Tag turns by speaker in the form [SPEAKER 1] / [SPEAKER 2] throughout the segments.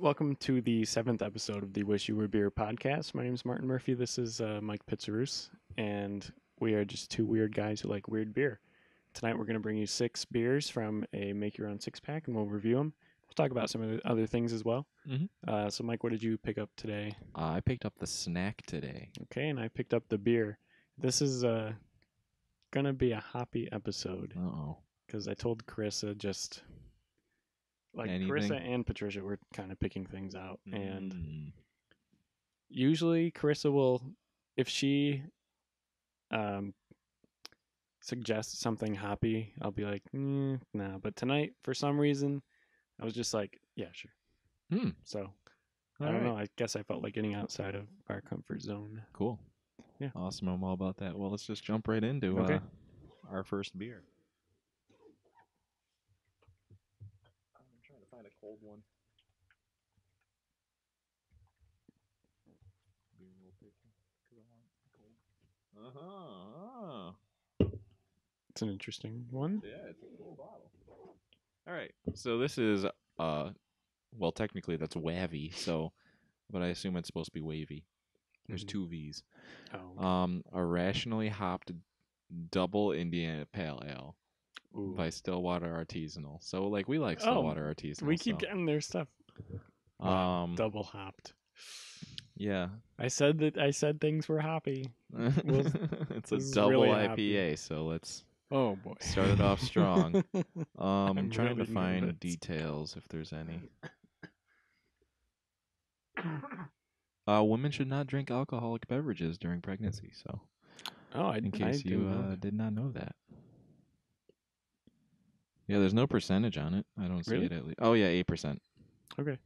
[SPEAKER 1] welcome to the 7th episode of the Wish You Were Beer podcast. My name is Martin Murphy. This is Mike Pizzarus, and we are just two weird guys who like weird beer. Tonight we're going to bring you 6 beers from a make-your-own 6-pack, and we'll review them. We'll talk about some of the other things as well. So, Mike, what did you pick up today?
[SPEAKER 2] I picked up the snack today.
[SPEAKER 1] Okay, and I picked up the beer. This is going to be a hoppy episode.
[SPEAKER 2] Uh-oh.
[SPEAKER 1] Because I told Carissa just...
[SPEAKER 2] Anything?
[SPEAKER 1] Carissa and Patricia were kind of picking things out, and usually Carissa will, if she suggests something hoppy, I'll be like, nah. But tonight, for some reason, I was just like, yeah, sure. So I don't know. I guess I felt like getting outside of our comfort zone.
[SPEAKER 2] Cool.
[SPEAKER 1] Yeah.
[SPEAKER 2] Awesome. I'm all about that. Well, let's just jump right into our first beer. Find a cold one.
[SPEAKER 1] It's an interesting one.
[SPEAKER 2] Yeah, it's a cool bottle. All right, so this is well, technically that's wavy, but I assume it's supposed to be wavy. There's 2 V's.
[SPEAKER 1] Oh.
[SPEAKER 2] A rationally hopped double Indiana Pale Ale.
[SPEAKER 1] Ooh.
[SPEAKER 2] By Stillwater Artisanal. So, we like Stillwater Artisanal.
[SPEAKER 1] We keep getting their stuff. Double hopped.
[SPEAKER 2] Yeah.
[SPEAKER 1] I said things were hoppy.
[SPEAKER 2] It's a double really IPA, hoppy. So let's start it off strong. I'm trying to find details if there's any. Women should not drink alcoholic beverages during pregnancy. So, in case you did not know that. Yeah, there's no percentage on it. I don't see it at least. Oh yeah, 8%.
[SPEAKER 1] Okay.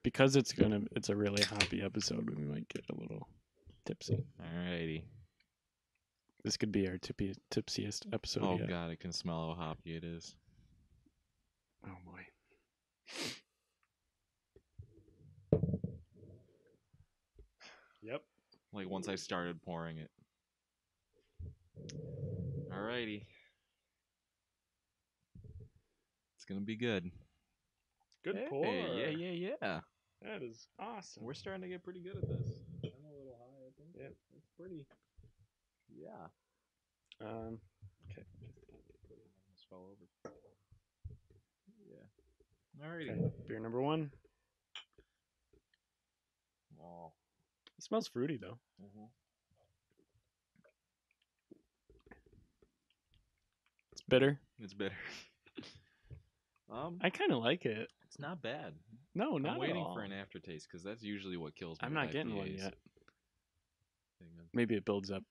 [SPEAKER 1] Because it's a really hoppy episode, we might get a little tipsy.
[SPEAKER 2] Alrighty.
[SPEAKER 1] This could be our tipsiest episode.
[SPEAKER 2] Oh god, I can smell how hoppy it is.
[SPEAKER 1] Oh boy. Yep.
[SPEAKER 2] Like once I started pouring it. Alrighty. It's gonna be good.
[SPEAKER 1] Good pour.
[SPEAKER 2] Yeah.
[SPEAKER 1] That is awesome.
[SPEAKER 2] We're starting to get pretty good at this. I'm a little high, I think.
[SPEAKER 1] Yeah.
[SPEAKER 2] It's pretty. Yeah.
[SPEAKER 1] Okay.
[SPEAKER 2] Almost fell over. Yeah. Alrighty.
[SPEAKER 1] Okay. Beer number 1.
[SPEAKER 2] Oh.
[SPEAKER 1] It smells fruity though. It's bitter.
[SPEAKER 2] It's bitter.
[SPEAKER 1] I kind of like it.
[SPEAKER 2] It's not bad.
[SPEAKER 1] No, not
[SPEAKER 2] I'm waiting
[SPEAKER 1] at all.
[SPEAKER 2] for an aftertaste because that's usually what kills me.
[SPEAKER 1] I'm not getting one yet. Maybe it builds up.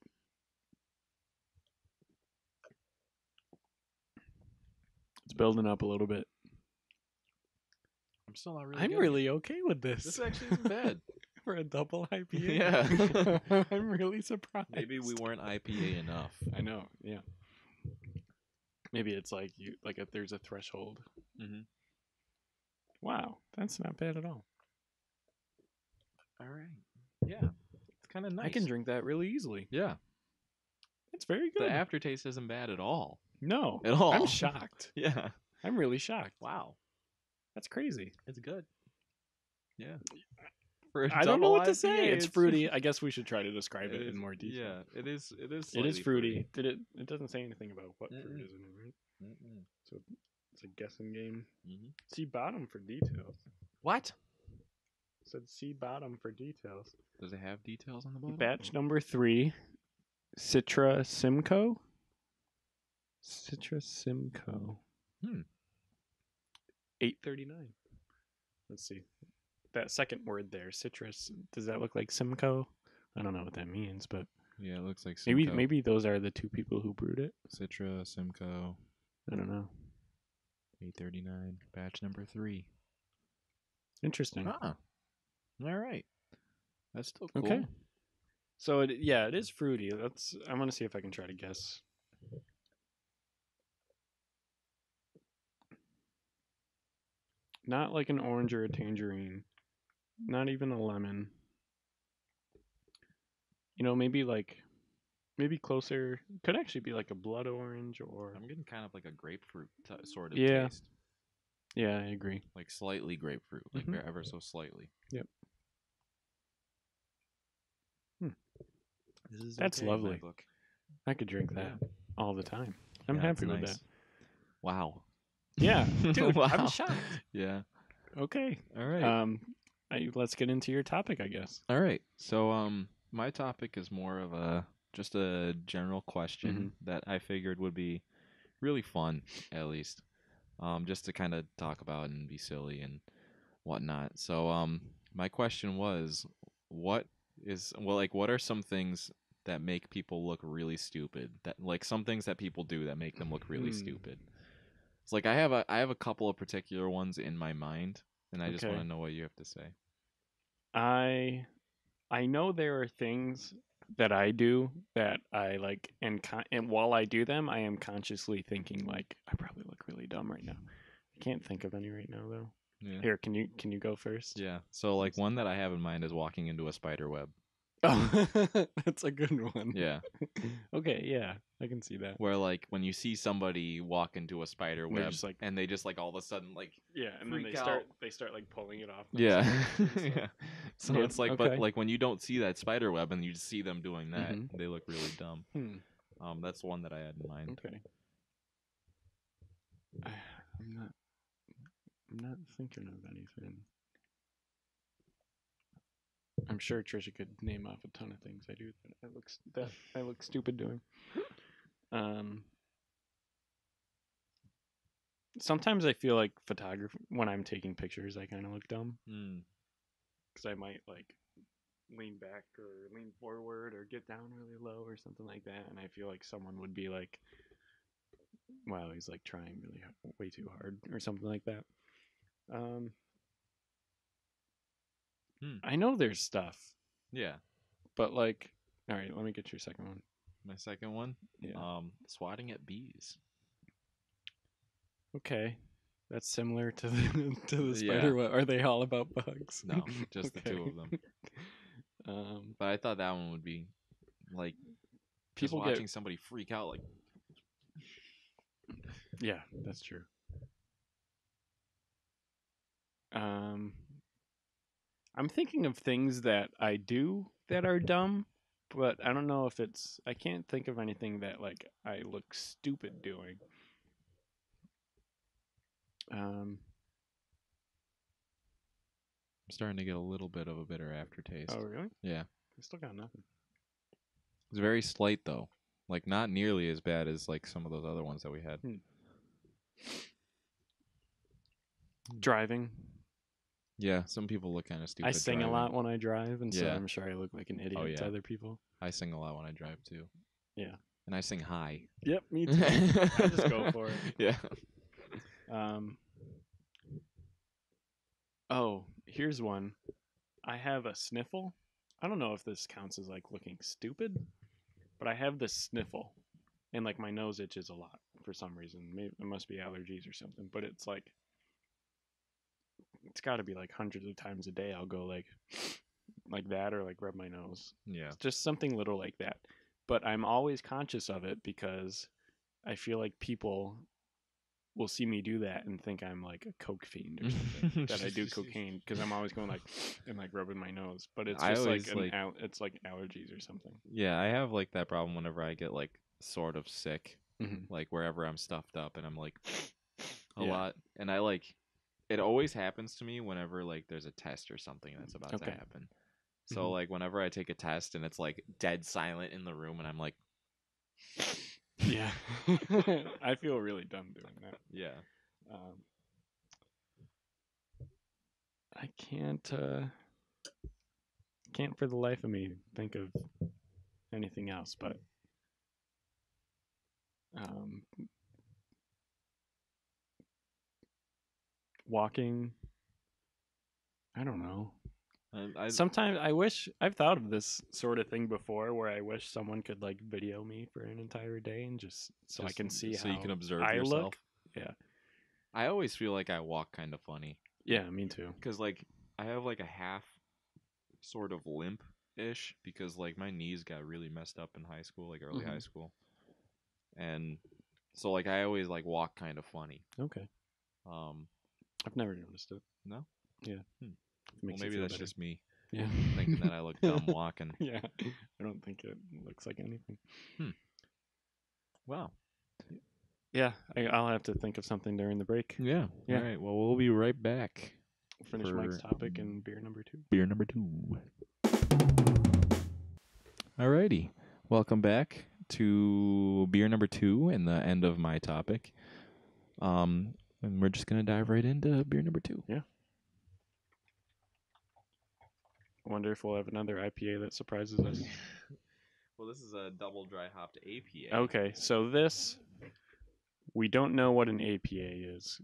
[SPEAKER 1] It's building up a little bit.
[SPEAKER 2] I'm still not really.
[SPEAKER 1] I'm really okay with this.
[SPEAKER 2] This actually isn't bad
[SPEAKER 1] for a double IPA.
[SPEAKER 2] Yeah,
[SPEAKER 1] I'm really surprised.
[SPEAKER 2] Maybe we weren't IPA enough.
[SPEAKER 1] I know. Yeah. Maybe it's like there's a threshold. Wow, that's not bad at all.
[SPEAKER 2] All right. Yeah, it's kind of nice.
[SPEAKER 1] I can drink that really easily.
[SPEAKER 2] Yeah,
[SPEAKER 1] it's very good.
[SPEAKER 2] The aftertaste isn't bad at all.
[SPEAKER 1] No,
[SPEAKER 2] at all.
[SPEAKER 1] I'm shocked.
[SPEAKER 2] Yeah,
[SPEAKER 1] I'm really shocked.
[SPEAKER 2] Wow,
[SPEAKER 1] that's crazy.
[SPEAKER 2] It's good. Yeah.
[SPEAKER 1] I don't know what to say. It's fruity. I guess we should try to describe it in more detail.
[SPEAKER 2] Yeah, it is. It is.
[SPEAKER 1] It is fruity. It doesn't say anything about what fruit is in it, right? So it's a guessing game. See bottom for details.
[SPEAKER 2] What?
[SPEAKER 1] It said see bottom for details.
[SPEAKER 2] Does it have details on the bottom?
[SPEAKER 1] Batch number 3, Citra Simcoe. Citra Simcoe. 839. Let's see. That second word there, citrus, does that look like Simcoe? I don't know what that means, but
[SPEAKER 2] yeah, it looks like Simcoe.
[SPEAKER 1] Maybe those are the 2 people who brewed it.
[SPEAKER 2] Citra, Simcoe.
[SPEAKER 1] I don't know.
[SPEAKER 2] 839, batch number 3.
[SPEAKER 1] Interesting.
[SPEAKER 2] All right. That's still cool.
[SPEAKER 1] Okay. So it is fruity. I want to see if I can try to guess. Not like an orange or a tangerine. Not even a lemon. Maybe closer. Could actually be like a blood orange or.
[SPEAKER 2] I'm getting kind of like a grapefruit sort of taste.
[SPEAKER 1] Yeah, I agree.
[SPEAKER 2] Like slightly grapefruit, like
[SPEAKER 1] Mhm.
[SPEAKER 2] ever so slightly.
[SPEAKER 1] Yep. Hmm.
[SPEAKER 2] This is
[SPEAKER 1] That's
[SPEAKER 2] okay in my
[SPEAKER 1] lovely.
[SPEAKER 2] book.
[SPEAKER 1] I could drink that
[SPEAKER 2] Yeah.
[SPEAKER 1] all the time. I'm
[SPEAKER 2] Yeah, it's
[SPEAKER 1] happy with that.
[SPEAKER 2] nice. Wow.
[SPEAKER 1] Yeah, dude, I'm
[SPEAKER 2] Wow.
[SPEAKER 1] shocked.
[SPEAKER 2] Yeah.
[SPEAKER 1] Okay.
[SPEAKER 2] All right.
[SPEAKER 1] Um, let's get into your topic, I guess.
[SPEAKER 2] All right. So my topic is more of a just a general
[SPEAKER 1] Hmm.
[SPEAKER 2] question that I figured would be really fun, at least. Just to kind of talk about and be silly and whatnot. So my question was, what what are some things that make people look really stupid? That like some things that people do that make them look really
[SPEAKER 1] Hmm.
[SPEAKER 2] stupid. It's like I have a couple of particular ones in my mind, and I just want
[SPEAKER 1] Okay.
[SPEAKER 2] to know what you have to say.
[SPEAKER 1] I I know there are things that I do that I like, and while I do them, I am consciously thinking like I probably look really dumb right now. I can't think of any right now though.
[SPEAKER 2] Yeah.
[SPEAKER 1] Here, can you go first?
[SPEAKER 2] Yeah. So like one that I have in mind is walking into a spider web.
[SPEAKER 1] Oh, that's a good one.
[SPEAKER 2] Yeah.
[SPEAKER 1] Okay, yeah, I can see that.
[SPEAKER 2] Where like when you see somebody walk into a spider
[SPEAKER 1] And they're
[SPEAKER 2] web
[SPEAKER 1] just like,
[SPEAKER 2] and they just like all of a sudden like
[SPEAKER 1] yeah, and then
[SPEAKER 2] freak out.
[SPEAKER 1] they start like pulling it off
[SPEAKER 2] Yeah.
[SPEAKER 1] themselves and stuff.
[SPEAKER 2] Yeah. So
[SPEAKER 1] Yep.
[SPEAKER 2] it's like but
[SPEAKER 1] Okay.
[SPEAKER 2] like when you don't see that spider web and you just see them doing that,
[SPEAKER 1] Mm-hmm.
[SPEAKER 2] they look really dumb.
[SPEAKER 1] Hmm.
[SPEAKER 2] That's one that I had in mind.
[SPEAKER 1] Okay. I, I'm not. I'm not thinking of anything. I'm sure Trisha could name off a ton of things I do that I look stupid doing. Um, Sometimes I feel like photography when I'm taking pictures, I kind of look dumb
[SPEAKER 2] Mm.
[SPEAKER 1] because I might like lean back or lean forward or get down really low or something like that, and I feel like someone would be like, "Wow, he's like trying really way too hard" or something like that. Um,
[SPEAKER 2] Hmm.
[SPEAKER 1] I know there's stuff,
[SPEAKER 2] Yeah.
[SPEAKER 1] but like, all right, let me get your second one.
[SPEAKER 2] My second one,
[SPEAKER 1] Yeah.
[SPEAKER 2] swatting at bees.
[SPEAKER 1] Okay. That's similar to the
[SPEAKER 2] Yeah.
[SPEAKER 1] spider web. Are they all about bugs?
[SPEAKER 2] No, just the
[SPEAKER 1] Okay.
[SPEAKER 2] two of them.
[SPEAKER 1] Um,
[SPEAKER 2] But I thought that one would be like just
[SPEAKER 1] People get
[SPEAKER 2] watching somebody freak out like
[SPEAKER 1] yeah, that's true. Um, I'm thinking of things that I do that are dumb, but I don't know if it's. I can't think of anything that like I look stupid doing. Um,
[SPEAKER 2] I'm starting to get a little bit of a bitter aftertaste.
[SPEAKER 1] oh really?
[SPEAKER 2] Yeah.
[SPEAKER 1] I still got nothing.
[SPEAKER 2] It's very slight though. Like not nearly as bad as like some of those other ones that we had.
[SPEAKER 1] Driving.
[SPEAKER 2] Yeah, some people look kind of stupid
[SPEAKER 1] I sing
[SPEAKER 2] driving.
[SPEAKER 1] a lot when I drive, and so
[SPEAKER 2] Yeah.
[SPEAKER 1] I'm sure I look like an idiot
[SPEAKER 2] Oh,
[SPEAKER 1] to
[SPEAKER 2] yeah.
[SPEAKER 1] other people.
[SPEAKER 2] I sing a lot when I drive too.
[SPEAKER 1] Yeah.
[SPEAKER 2] And I sing high.
[SPEAKER 1] Yep, me too. I just go for it.
[SPEAKER 2] Yeah.
[SPEAKER 1] Um, oh, here's one. I have a sniffle. I don't know if this counts as like looking stupid, but I have this sniffle, and like my nose itches a lot for some reason. Maybe it must be allergies or something. But it's like it's got to be like hundreds of times a day. I'll go like that or like rub my nose.
[SPEAKER 2] Yeah.
[SPEAKER 1] It's just something little like that. But I'm always conscious of it because I feel like people will see me do that and think I'm like a coke fiend or something. That I do cocaine because I'm always going like and like rubbing my nose. But it's
[SPEAKER 2] I
[SPEAKER 1] just like
[SPEAKER 2] always like
[SPEAKER 1] it's like allergies or something.
[SPEAKER 2] yeah, I have like that problem whenever I get like sort of sick,
[SPEAKER 1] Mm-hmm.
[SPEAKER 2] like wherever I'm stuffed up and I'm like a
[SPEAKER 1] Yeah.
[SPEAKER 2] lot and I like it always happens to me whenever like there's a test or something that's about to
[SPEAKER 1] Okay.
[SPEAKER 2] happen. So
[SPEAKER 1] Mhm.
[SPEAKER 2] like whenever I take a test and it's like dead silent in the room and I'm like
[SPEAKER 1] Yeah. I feel really dumb doing that.
[SPEAKER 2] yeah.
[SPEAKER 1] Um, I can't for the life of me think of anything else, but um, walking. I don't know.
[SPEAKER 2] I
[SPEAKER 1] Sometimes I wish I've thought of this sort of thing before, where I wish someone could like video me for an entire day and just so I can see
[SPEAKER 2] so
[SPEAKER 1] how
[SPEAKER 2] you can observe
[SPEAKER 1] I
[SPEAKER 2] yourself.
[SPEAKER 1] look. Yeah.
[SPEAKER 2] I always feel like I walk kind of funny
[SPEAKER 1] Yeah, me too.
[SPEAKER 2] cuz like I have like a half sort of limp ish because like my knees got really messed up in high school, like early high
[SPEAKER 1] Mhm.
[SPEAKER 2] school. And so like I always like walk kind of funny.
[SPEAKER 1] Okay.
[SPEAKER 2] Um
[SPEAKER 1] I've never noticed it.
[SPEAKER 2] No?
[SPEAKER 1] Yeah.
[SPEAKER 2] Hmm.
[SPEAKER 1] It
[SPEAKER 2] Well,
[SPEAKER 1] makes you
[SPEAKER 2] maybe
[SPEAKER 1] feel
[SPEAKER 2] that's
[SPEAKER 1] better.
[SPEAKER 2] just me
[SPEAKER 1] Yeah.
[SPEAKER 2] thinking that I look dumb walking.
[SPEAKER 1] Yeah. I don't think it looks like anything.
[SPEAKER 2] Wow.
[SPEAKER 1] Yeah. I'll have to think of something during the break.
[SPEAKER 2] Yeah.
[SPEAKER 1] Yeah.
[SPEAKER 2] All right. Well, we'll be right back.
[SPEAKER 1] Finish Mike's topic and beer number 2.
[SPEAKER 2] Beer number 2. Alrighty. Welcome back to beer number 2 and the end of my topic. And we're just gonna dive right into beer number 2.
[SPEAKER 1] Yeah. I wonder if we'll have another IPA that surprises us.
[SPEAKER 2] Well, this is a double dry hopped APA.
[SPEAKER 1] Okay, so this, we don't know what an APA is.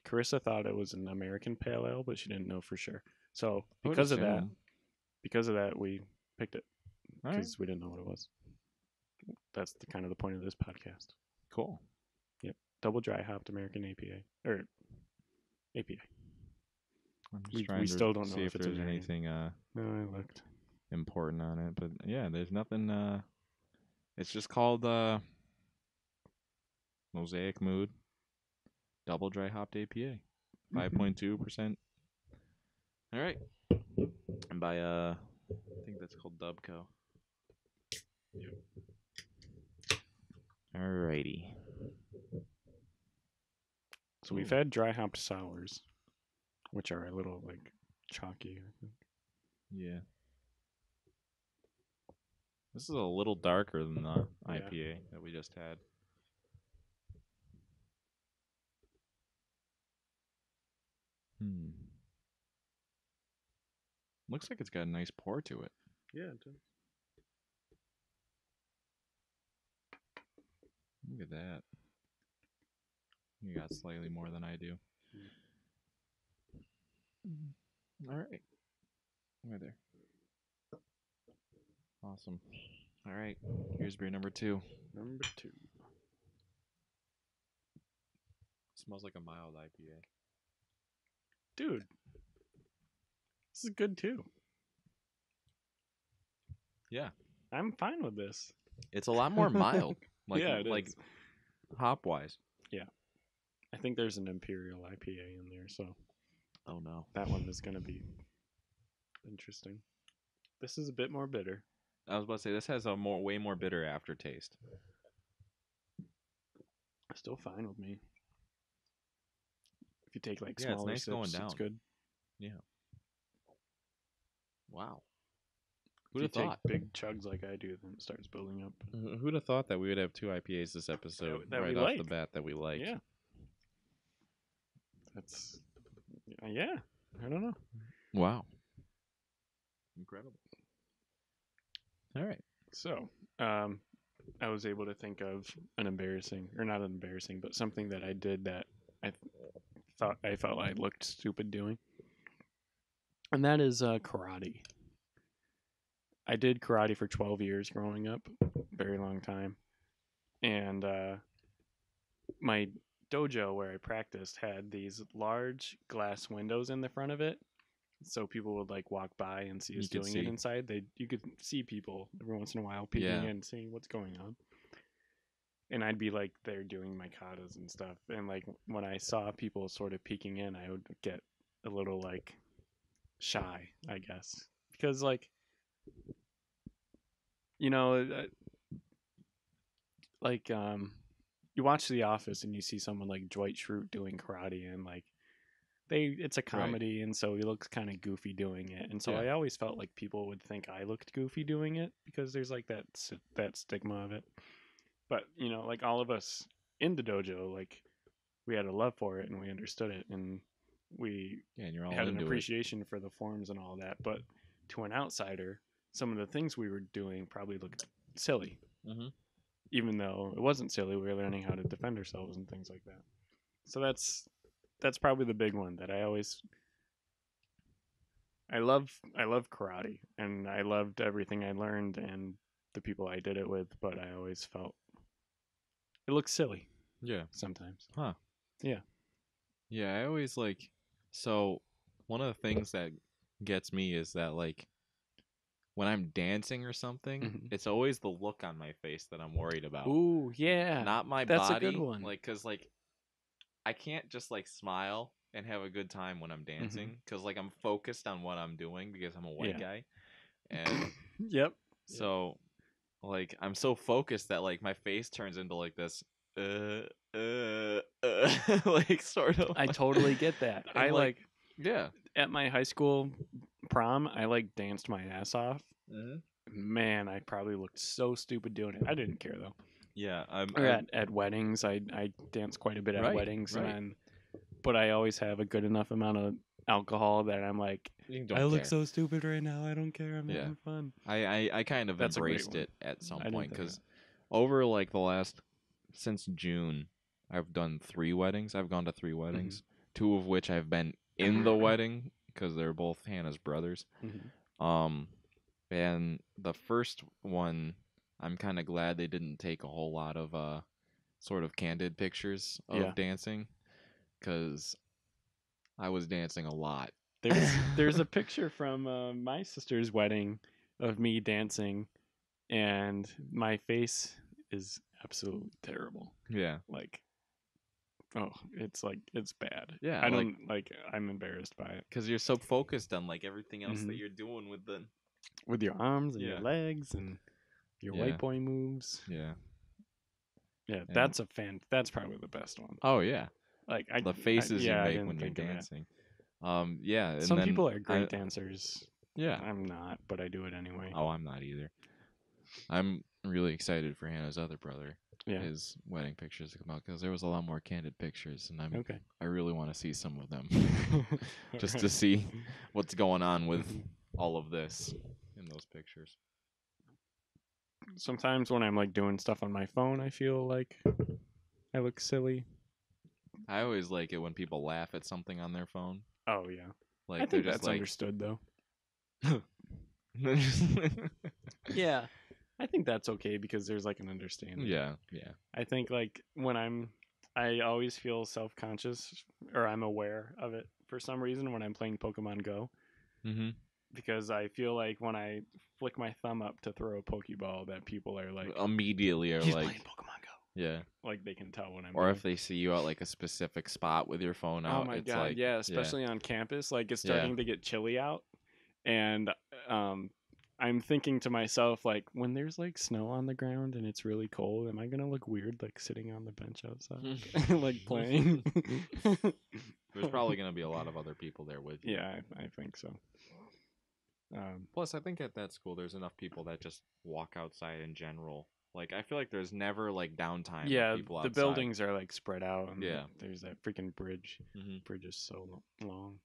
[SPEAKER 1] Carissa thought it was an American Pale Ale, but she didn't know for sure. So because of that, we picked it because we didn't know what it was. That's the kind of the point of this podcast.
[SPEAKER 2] Cool.
[SPEAKER 1] Yep, double dry hopped American APA or APA.
[SPEAKER 2] I'm just trying
[SPEAKER 1] We
[SPEAKER 2] to
[SPEAKER 1] still don't know
[SPEAKER 2] see if
[SPEAKER 1] it's
[SPEAKER 2] there's
[SPEAKER 1] American.
[SPEAKER 2] anything
[SPEAKER 1] No, I looked.
[SPEAKER 2] important on it, but yeah, there's nothing. It's just called Mosaic Mood Double Dry Hopped APA, 5.2%. All right, and by I think that's called Dubco.
[SPEAKER 1] Yep.
[SPEAKER 2] Alrighty.
[SPEAKER 1] So we've had dry hopped sours, which are a little like chalky, I think.
[SPEAKER 2] Yeah. This is a little darker than the IPA that we just had. Looks like it's got a nice pour to it.
[SPEAKER 1] Yeah, it does.
[SPEAKER 2] Look at that. You got slightly more than I do. All right. Right there. Awesome. All right. Here's beer number 2.
[SPEAKER 1] Number 2.
[SPEAKER 2] Smells like a mild IPA.
[SPEAKER 1] Dude, this is good too.
[SPEAKER 2] Yeah.
[SPEAKER 1] I'm fine with this.
[SPEAKER 2] It's a lot more mild. Like,
[SPEAKER 1] yeah, it
[SPEAKER 2] like
[SPEAKER 1] is.
[SPEAKER 2] hop wise.
[SPEAKER 1] Yeah. I think there's an Imperial IPA in there, so
[SPEAKER 2] Oh no.
[SPEAKER 1] that one is going to be interesting. This is a bit more bitter.
[SPEAKER 2] I was about to say this has a way more bitter aftertaste.
[SPEAKER 1] Still fine with me. If you take like
[SPEAKER 2] Yeah, it's
[SPEAKER 1] smaller
[SPEAKER 2] nice
[SPEAKER 1] sips,
[SPEAKER 2] going down.
[SPEAKER 1] it's good.
[SPEAKER 2] Yeah. Wow.
[SPEAKER 1] If
[SPEAKER 2] Who'd
[SPEAKER 1] you
[SPEAKER 2] have thought?
[SPEAKER 1] take big chugs like I do, then it starts building up.
[SPEAKER 2] Who'd have thought that we would have 2 IPAs this episode
[SPEAKER 1] That
[SPEAKER 2] right
[SPEAKER 1] we
[SPEAKER 2] off
[SPEAKER 1] like.
[SPEAKER 2] the bat that we like?
[SPEAKER 1] Yeah. That's yeah. I don't know.
[SPEAKER 2] Wow. Incredible. All right.
[SPEAKER 1] So, I was able to think of an embarrassing, or not embarrassing, but something that I did that I felt I looked stupid doing, and that is karate. I did karate for 12 years growing up, very long time, and my dojo where I practiced had these large glass windows in the front of it, so people would like walk by and see us doing it inside. You could see people every once in a while peeking in, seeing what's going on. And I'd be like there doing my katas and stuff. And like when I saw people sort of peeking in, I would get a little like shy, I guess, because like like you watch The Office and you see someone like Dwight Schrute doing karate, and like it's a comedy, and so he looks kind of goofy doing it, and so I always felt like people would think I looked goofy doing it because there's like that stigma of it. But like all of us in the dojo, like we had a love for it and we understood it, and we
[SPEAKER 2] and you're all
[SPEAKER 1] had an
[SPEAKER 2] into
[SPEAKER 1] appreciation for the forms and all that. But to an outsider, some of the things we were doing probably looked silly, even though it wasn't silly. We were learning how to defend ourselves and things like that. So that's probably the big one that I love karate, and I loved everything I learned and the people I did it with, but I always felt it looks silly.
[SPEAKER 2] Yeah.
[SPEAKER 1] Sometimes.
[SPEAKER 2] Huh.
[SPEAKER 1] Yeah.
[SPEAKER 2] Yeah, I always like, so one of the things that gets me is that like when I'm dancing or something, it's always the look on my face that I'm worried about.
[SPEAKER 1] Ooh, yeah.
[SPEAKER 2] Not my
[SPEAKER 1] That's
[SPEAKER 2] body.
[SPEAKER 1] a good one.
[SPEAKER 2] Like, cause like I can't just like smile and have a good time when I'm
[SPEAKER 1] Mm-hmm.
[SPEAKER 2] dancing because like I'm focused on what I'm doing because I'm a white
[SPEAKER 1] Yeah.
[SPEAKER 2] guy, and
[SPEAKER 1] Yep.
[SPEAKER 2] so like I'm so focused that like my face turns into like this like sort of
[SPEAKER 1] I totally get that.
[SPEAKER 2] and
[SPEAKER 1] I
[SPEAKER 2] like
[SPEAKER 1] like
[SPEAKER 2] yeah.
[SPEAKER 1] at my high school prom, I like danced my ass off.
[SPEAKER 2] Mm-hmm.
[SPEAKER 1] Man, I probably looked so stupid doing it. I didn't care though.
[SPEAKER 2] Yeah,
[SPEAKER 1] Or
[SPEAKER 2] I
[SPEAKER 1] at weddings, I dance quite a bit at
[SPEAKER 2] right,
[SPEAKER 1] weddings,
[SPEAKER 2] right.
[SPEAKER 1] but I always have a good enough amount of alcohol that I'm like,
[SPEAKER 2] You
[SPEAKER 1] I
[SPEAKER 2] don't
[SPEAKER 1] look
[SPEAKER 2] care.
[SPEAKER 1] so stupid right now. I don't care. I'm
[SPEAKER 2] Yeah.
[SPEAKER 1] having fun.
[SPEAKER 2] I kind of
[SPEAKER 1] That's a great
[SPEAKER 2] embraced
[SPEAKER 1] one.
[SPEAKER 2] it at some
[SPEAKER 1] I didn't
[SPEAKER 2] point
[SPEAKER 1] think of
[SPEAKER 2] because over like the last since June, I've done 3 weddings. I've gone to 3 weddings, 2 of which I've been in the wedding because they're both Hannah's brothers.
[SPEAKER 1] Mm-hmm.
[SPEAKER 2] Um, and the first one, I'm kind of glad they didn't take a whole lot of sort of candid pictures
[SPEAKER 1] Yeah.
[SPEAKER 2] of dancing because I was dancing a lot.
[SPEAKER 1] There's a picture from my sister's wedding of me dancing, and my face is absolutely terrible.
[SPEAKER 2] Yeah.
[SPEAKER 1] Like, oh, it's bad.
[SPEAKER 2] Yeah,
[SPEAKER 1] I
[SPEAKER 2] like
[SPEAKER 1] don't like. I'm embarrassed by it.
[SPEAKER 2] because you're so focused on like everything else that
[SPEAKER 1] Hmm.
[SPEAKER 2] you're doing with the
[SPEAKER 1] With your arms and your
[SPEAKER 2] yeah.
[SPEAKER 1] legs and your
[SPEAKER 2] Yeah.
[SPEAKER 1] white boy moves.
[SPEAKER 2] Yeah.
[SPEAKER 1] Yeah,
[SPEAKER 2] And
[SPEAKER 1] that's probably the best one.
[SPEAKER 2] oh yeah,
[SPEAKER 1] Like
[SPEAKER 2] the faces you
[SPEAKER 1] yeah, I
[SPEAKER 2] make
[SPEAKER 1] didn't
[SPEAKER 2] when you're
[SPEAKER 1] think of that.
[SPEAKER 2] dancing. Yeah, and
[SPEAKER 1] Some
[SPEAKER 2] then
[SPEAKER 1] people are
[SPEAKER 2] I
[SPEAKER 1] great dancers.
[SPEAKER 2] yeah.
[SPEAKER 1] I'm not, but I do it anyway.
[SPEAKER 2] Oh, I'm not either. I'm really excited for Hannah's other brother.
[SPEAKER 1] Yeah.
[SPEAKER 2] His wedding pictures to come out because there was a lot more candid pictures, and
[SPEAKER 1] Okay.
[SPEAKER 2] I really want to see some of them just to
[SPEAKER 1] Alright.
[SPEAKER 2] see what's going on with
[SPEAKER 1] Mhm.
[SPEAKER 2] all of this in those pictures.
[SPEAKER 1] Sometimes when I'm like doing stuff on my phone, I feel like I look silly.
[SPEAKER 2] I always like it when people laugh at something on their phone.
[SPEAKER 1] Oh yeah. I
[SPEAKER 2] Like they're
[SPEAKER 1] think
[SPEAKER 2] just
[SPEAKER 1] that's
[SPEAKER 2] like
[SPEAKER 1] understood though.
[SPEAKER 2] they're just
[SPEAKER 1] Yeah. I think that's okay because there's like an understanding.
[SPEAKER 2] yeah, yeah.
[SPEAKER 1] I think like I always feel self-conscious or I'm aware of it for some reason when I'm playing Pokemon Go
[SPEAKER 2] Mm-hmm.
[SPEAKER 1] because I feel like when I flick my thumb up to throw a Pokeball that people are like,
[SPEAKER 2] Immediately are
[SPEAKER 1] he's
[SPEAKER 2] like,
[SPEAKER 1] playing Pokemon Go.
[SPEAKER 2] yeah.
[SPEAKER 1] Like they can tell when I'm
[SPEAKER 2] Or
[SPEAKER 1] doing.
[SPEAKER 2] if they see you at like a specific spot with your phone
[SPEAKER 1] Oh
[SPEAKER 2] out,
[SPEAKER 1] my
[SPEAKER 2] it's
[SPEAKER 1] god,
[SPEAKER 2] like,
[SPEAKER 1] yeah,
[SPEAKER 2] yeah,
[SPEAKER 1] especially on campus. Like it's
[SPEAKER 2] yeah,
[SPEAKER 1] starting to get chilly out, and um, I'm thinking to myself like, when there's like snow on the ground and it's really cold, am I gonna look weird like sitting on the bench outside, like playing?
[SPEAKER 2] There's probably gonna be a lot of other people there with you.
[SPEAKER 1] Yeah, I think so.
[SPEAKER 2] Plus, I think at that school, there's enough people that just walk outside in general. Like, I feel like there's never like downtime
[SPEAKER 1] Yeah,
[SPEAKER 2] of people
[SPEAKER 1] the
[SPEAKER 2] outside.
[SPEAKER 1] buildings are like spread out, and
[SPEAKER 2] Yeah.
[SPEAKER 1] there's that freaking bridge.
[SPEAKER 2] Mm-hmm.
[SPEAKER 1] Bridge is so long.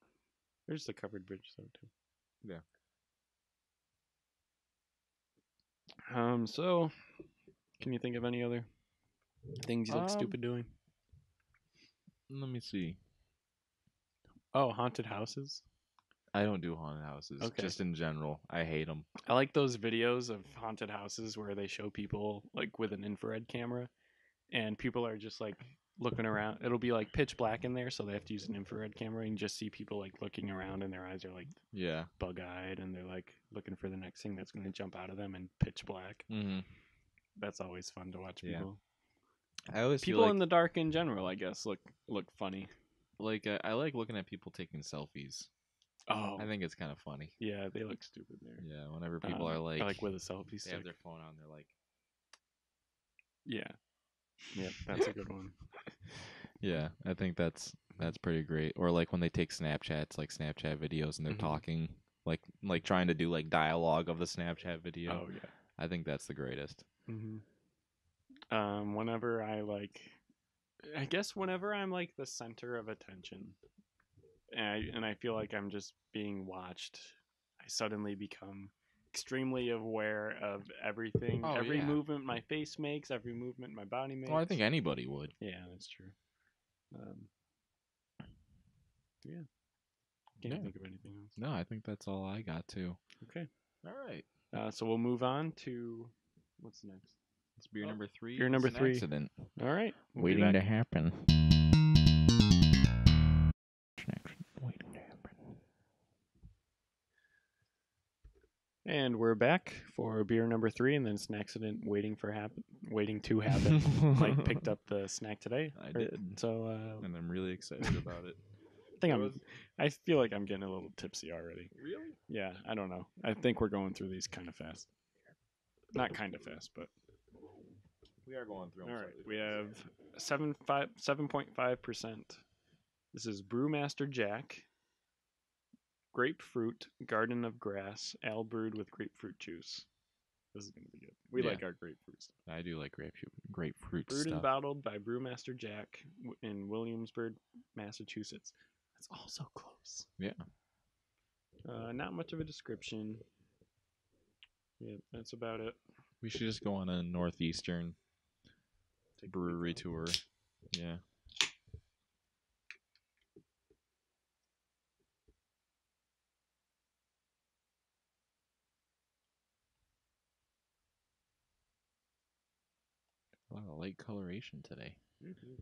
[SPEAKER 1] There's the covered bridge though too.
[SPEAKER 2] Yeah.
[SPEAKER 1] So can you think of any other things you look stupid doing?
[SPEAKER 2] Let me see.
[SPEAKER 1] Oh, haunted houses.
[SPEAKER 2] I don't do haunted houses.
[SPEAKER 1] Okay.
[SPEAKER 2] Just in general, I hate them.
[SPEAKER 1] I like those videos of haunted houses where they show people like with an infrared camera and people are just like looking around. It'll be like pitch black in there, so they have to use an infrared camera and just see people like looking around and their eyes are like
[SPEAKER 2] Yeah.
[SPEAKER 1] bug-eyed and they're like looking for the next thing that's going to jump out of them in pitch black.
[SPEAKER 2] Mm-hmm.
[SPEAKER 1] That's always fun to watch people.
[SPEAKER 2] I always
[SPEAKER 1] People
[SPEAKER 2] feel
[SPEAKER 1] in the dark in general, I guess, look funny.
[SPEAKER 2] like I like looking at people taking selfies.
[SPEAKER 1] Oh,
[SPEAKER 2] I think it's kind of funny.
[SPEAKER 1] yeah, they look stupid there.
[SPEAKER 2] Yeah, whenever people are
[SPEAKER 1] like with a selfie
[SPEAKER 2] they
[SPEAKER 1] stick.
[SPEAKER 2] have their phone on, they're like,
[SPEAKER 1] Yeah, yep, that's a good one.
[SPEAKER 2] yeah, I think that's pretty great. Or like when they take Snapchats, like Snapchat videos, and they're
[SPEAKER 1] Mhm.
[SPEAKER 2] talking, like trying to do like dialogue of the Snapchat video.
[SPEAKER 1] Oh yeah.
[SPEAKER 2] I think that's the greatest.
[SPEAKER 1] Mm-hmm. Whenever I guess whenever I'm like the center of attention, and I feel like I'm just being watched, I suddenly become extremely aware of everything,
[SPEAKER 2] Oh,
[SPEAKER 1] every
[SPEAKER 2] yeah.
[SPEAKER 1] movement my face makes, every movement my body makes.
[SPEAKER 2] Well, I think anybody would.
[SPEAKER 1] Yeah, that's true. Yeah. Can't think of anything else.
[SPEAKER 2] No, I think that's all I got too.
[SPEAKER 1] Okay.
[SPEAKER 2] All right.
[SPEAKER 1] So we'll move on to what's next.
[SPEAKER 2] It's beer number 3.
[SPEAKER 1] Beer number
[SPEAKER 2] It's an
[SPEAKER 1] 3.
[SPEAKER 2] Accident.
[SPEAKER 1] All right. We'll be
[SPEAKER 2] Waiting to
[SPEAKER 1] back.
[SPEAKER 2] happen. Waiting to happen.
[SPEAKER 1] And we're back for beer number 3, and then it's an accident waiting to happen. Mike picked up the snack today.
[SPEAKER 2] I did.
[SPEAKER 1] So
[SPEAKER 2] And I'm really excited about it.
[SPEAKER 1] I feel like I'm getting a little tipsy already.
[SPEAKER 2] Really?
[SPEAKER 1] Yeah, I don't know. I think we're going through these kind of fast. Not kind of fast, but
[SPEAKER 2] We are going through
[SPEAKER 1] all
[SPEAKER 2] them
[SPEAKER 1] right.
[SPEAKER 2] slightly
[SPEAKER 1] We
[SPEAKER 2] fast.
[SPEAKER 1] have 7.5%. This is Brewmaster Jack, grapefruit, garden of grass, ale brewed with grapefruit juice. This is gonna be good. We
[SPEAKER 2] Yeah.
[SPEAKER 1] like our grapefruit stuff.
[SPEAKER 2] I do like grapefruit
[SPEAKER 1] Brewed and
[SPEAKER 2] stuff.
[SPEAKER 1] bottled by Brewmaster Jack in Williamsburg, Massachusetts. That's also close.
[SPEAKER 2] Yeah.
[SPEAKER 1] Not much of a description. Yeah, that's about it.
[SPEAKER 2] We should just go on a northeastern
[SPEAKER 1] Take a
[SPEAKER 2] brewery
[SPEAKER 1] week
[SPEAKER 2] tour. Yeah. A lot of light coloration today.
[SPEAKER 1] Mm-hmm.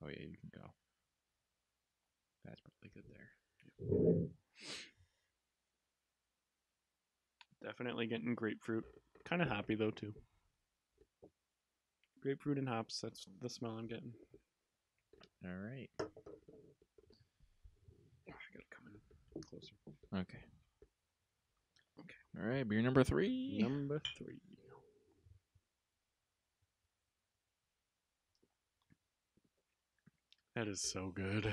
[SPEAKER 2] Oh yeah, you can go. That's probably good there.
[SPEAKER 1] Definitely getting grapefruit. Kind of hoppy though too. Grapefruit and hops. That's the smell I'm getting.
[SPEAKER 2] All right.
[SPEAKER 1] I gotta come in closer.
[SPEAKER 2] Okay. All right, beer number 3.
[SPEAKER 1] Number 3. That is so good.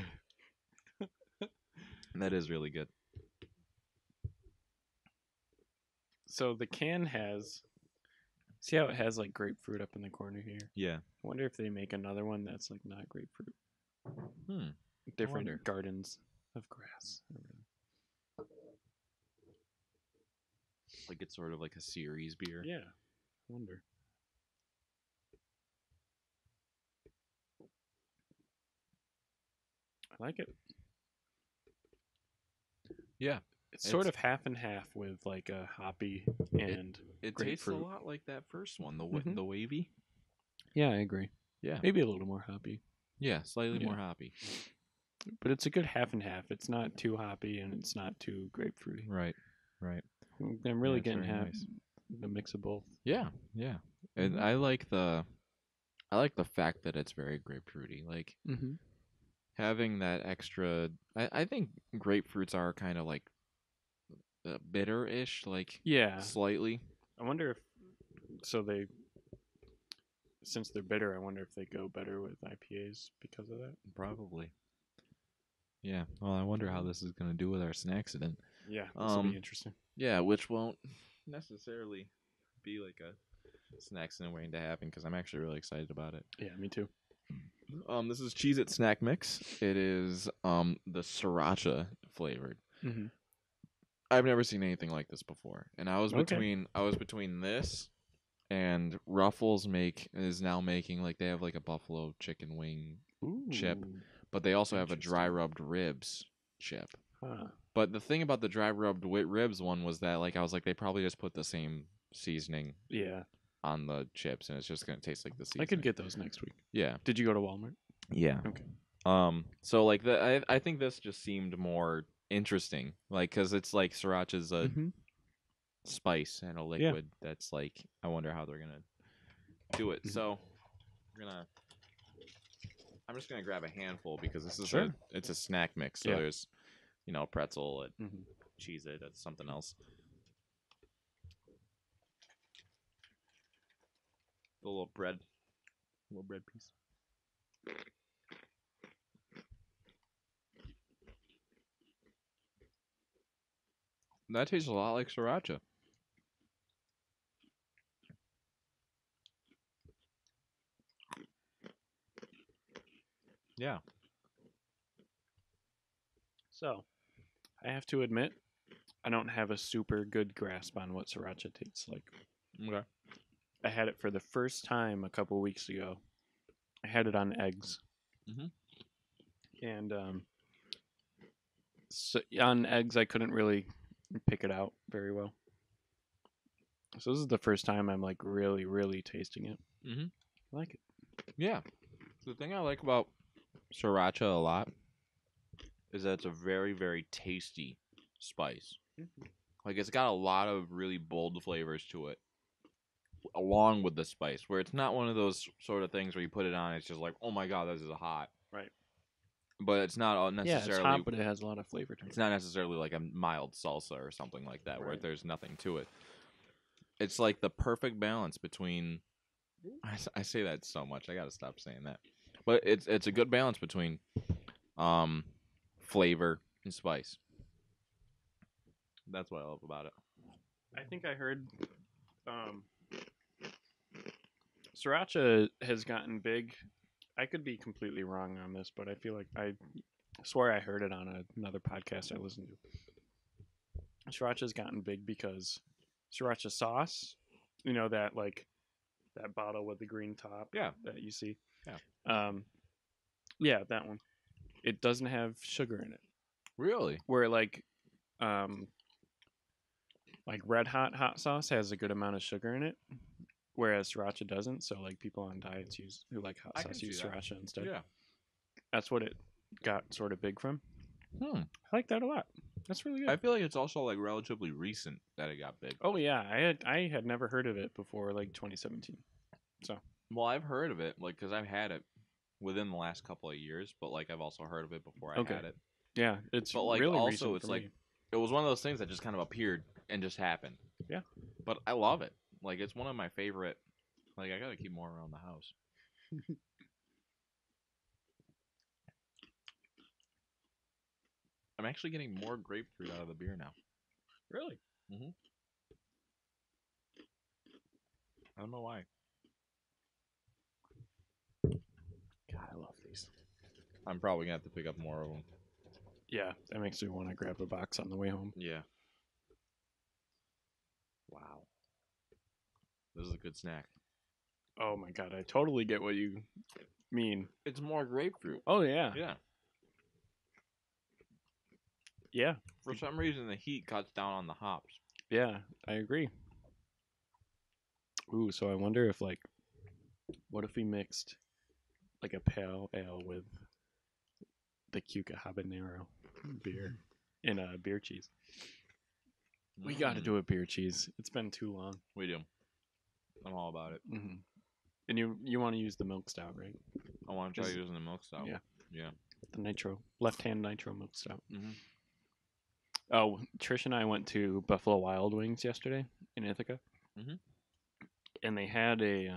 [SPEAKER 2] That is really good.
[SPEAKER 1] So the can has. See how it has like grapefruit up in the corner here?
[SPEAKER 2] Yeah.
[SPEAKER 1] I wonder if they make another one that's like not grapefruit.
[SPEAKER 2] Hmm.
[SPEAKER 1] Different
[SPEAKER 2] wonder.
[SPEAKER 1] gardens of grass.
[SPEAKER 2] Like it's sort of like a series beer.
[SPEAKER 1] Yeah. I wonder. I like it.
[SPEAKER 2] Yeah.
[SPEAKER 1] It's sort of half and half with like a hoppy and
[SPEAKER 2] It tastes a
[SPEAKER 1] grapefruit.
[SPEAKER 2] lot like that first one, the
[SPEAKER 1] Mhm.
[SPEAKER 2] the wavy.
[SPEAKER 1] Yeah, I agree.
[SPEAKER 2] Yeah.
[SPEAKER 1] Maybe a little more hoppy.
[SPEAKER 2] Yeah, slightly
[SPEAKER 1] Yeah.
[SPEAKER 2] more hoppy.
[SPEAKER 1] But it's a good half and half. It's not too hoppy and it's not too grapefruity.
[SPEAKER 2] Right. Right.
[SPEAKER 1] I'm really
[SPEAKER 2] Yeah, it's
[SPEAKER 1] getting
[SPEAKER 2] very nice.
[SPEAKER 1] the mix of both.
[SPEAKER 2] Yeah. Yeah. And
[SPEAKER 1] Mhm.
[SPEAKER 2] I like the fact that it's very grapefruity. Like
[SPEAKER 1] Mm-hmm.
[SPEAKER 2] having that extra I think grapefruits are kind of like bitter-ish, like
[SPEAKER 1] Yeah.
[SPEAKER 2] slightly.
[SPEAKER 1] I wonder if since they're bitter, I wonder if they go better with IPAs because of that.
[SPEAKER 2] Probably. Yeah. Well, I wonder how this is going to do with our snacksident.
[SPEAKER 1] Yeah, this will be interesting.
[SPEAKER 2] Yeah, which won't necessarily be like a snacksident waiting to happen because I'm actually really excited about it.
[SPEAKER 1] Yeah, me too.
[SPEAKER 2] This is Cheez-It Snack Mix. It is the sriracha flavored.
[SPEAKER 1] Mm-hmm.
[SPEAKER 2] I've never seen anything like this before, and I was
[SPEAKER 1] Okay.
[SPEAKER 2] between this and Ruffles is now making like they have like a buffalo chicken wing chip,
[SPEAKER 1] Ooh.
[SPEAKER 2] but they also have a
[SPEAKER 1] Interesting.
[SPEAKER 2] dry rubbed ribs chip.
[SPEAKER 1] Huh.
[SPEAKER 2] But the thing about the dry rubbed ribs one was that like I was like they probably just put the same seasoning
[SPEAKER 1] Yeah.
[SPEAKER 2] on the chips and it's just gonna taste like the seasoning.
[SPEAKER 1] I could get those next week.
[SPEAKER 2] Yeah.
[SPEAKER 1] Did you go to Walmart?
[SPEAKER 2] Yeah.
[SPEAKER 1] Okay.
[SPEAKER 2] So like I think this just seemed more interesting, like because it's like sriracha's a
[SPEAKER 1] Mm-hmm.
[SPEAKER 2] spice and a liquid that's like I wonder how they're gonna do it.
[SPEAKER 1] Mhm.
[SPEAKER 2] So I'm just gonna grab a handful because this is
[SPEAKER 1] Sure.
[SPEAKER 2] it's a snack mix. So
[SPEAKER 1] Yeah.
[SPEAKER 2] there's pretzel and
[SPEAKER 1] Mm-hmm.
[SPEAKER 2] Cheez-It, that's something else. The little bread piece. That tastes a lot like sriracha. Yeah.
[SPEAKER 1] So, I have to admit, I don't have a super good grasp on what sriracha tastes like.
[SPEAKER 2] Okay.
[SPEAKER 1] I had it for the first time a couple weeks ago. I had it on eggs.
[SPEAKER 2] Mhm.
[SPEAKER 1] And so on eggs, I couldn't really pick it out very well. So this is the first time I'm like really, really tasting it.
[SPEAKER 2] Mhm.
[SPEAKER 1] I like it.
[SPEAKER 2] Yeah. So the thing I like about sriracha a lot is that it's a very, very tasty spice. Like it's got a lot of really bold flavors to it, along with the spice. Where it's not one of those sort of things where you put it on, it's just like, oh my god, this is hot.
[SPEAKER 1] Right.
[SPEAKER 2] but it's not all
[SPEAKER 1] Yeah, it's
[SPEAKER 2] necessarily.
[SPEAKER 1] hot, but it has a lot of flavor to it.
[SPEAKER 2] It's not necessarily like a mild salsa or something like that, where
[SPEAKER 1] Right.
[SPEAKER 2] there's nothing to it. It's like the perfect balance between. I say that so much. I gotta stop saying that. But it's a good balance between um flavor and spice. That's what I love about it.
[SPEAKER 1] I think I heard um, sriracha has gotten big. I could be completely wrong on this, but I feel like I swear I heard it on another podcast I listened to. Sriracha's gotten big because sriracha sauce, you know that like that bottle with the green top
[SPEAKER 2] Yeah.
[SPEAKER 1] that you see.
[SPEAKER 2] Yeah.
[SPEAKER 1] Yeah, that one. It doesn't have sugar in it.
[SPEAKER 2] Really?
[SPEAKER 1] Where um like red hot sauce has a good amount of sugar in it, whereas sriracha doesn't. So like people on diets who like hot
[SPEAKER 2] I can
[SPEAKER 1] sauce
[SPEAKER 2] see
[SPEAKER 1] use
[SPEAKER 2] that.
[SPEAKER 1] sriracha instead.
[SPEAKER 2] Yeah.
[SPEAKER 1] That's what it got sort of big from.
[SPEAKER 2] Hmm.
[SPEAKER 1] I like that a lot. That's really good.
[SPEAKER 2] I feel like it's also like relatively recent that it got big.
[SPEAKER 1] Oh yeah, I had never heard of it before like 2017. So
[SPEAKER 2] Well, I've heard of it, like, because I've had it within the last couple of years, but like I've also heard of it before I
[SPEAKER 1] Okay.
[SPEAKER 2] had it.
[SPEAKER 1] yeah, it's
[SPEAKER 2] But like
[SPEAKER 1] really
[SPEAKER 2] also,
[SPEAKER 1] recent
[SPEAKER 2] it's
[SPEAKER 1] for
[SPEAKER 2] like
[SPEAKER 1] me.
[SPEAKER 2] it was one of those things that just kind of appeared and just happened.
[SPEAKER 1] Yeah.
[SPEAKER 2] But I love it. Like it's one of my favorite. Like I gotta keep more around the house. I'm actually getting more grapefruit out of the beer now.
[SPEAKER 1] Really?
[SPEAKER 2] I don't know why.
[SPEAKER 1] God, I love these.
[SPEAKER 2] I'm probably gonna have to pick up more of them.
[SPEAKER 1] Yeah, that makes me want to grab a box on the way home.
[SPEAKER 2] Yeah. Wow. This is a good snack.
[SPEAKER 1] Oh my god, I totally get what you mean.
[SPEAKER 2] It's more grapefruit.
[SPEAKER 1] Oh yeah.
[SPEAKER 2] Yeah.
[SPEAKER 1] Yeah.
[SPEAKER 2] For some reason, the heat cuts down on the hops.
[SPEAKER 1] Yeah, I agree. Ooh, so I wonder if like what if we mixed like a pale ale with the Cuca habanero beer in a beer cheese. We got to do a beer cheese. It's been too long.
[SPEAKER 2] We do. I'm all about it.
[SPEAKER 1] Mm-hmm. And you want to use the milk stout, right?
[SPEAKER 2] I want to try using the milk stout.
[SPEAKER 1] Yeah.
[SPEAKER 2] Yeah.
[SPEAKER 1] The nitro, left-hand nitro milk stout.
[SPEAKER 2] Mm-hmm.
[SPEAKER 1] Oh, Trish and I went to Buffalo Wild Wings yesterday in Ithaca.
[SPEAKER 2] Mhm.
[SPEAKER 1] And they had a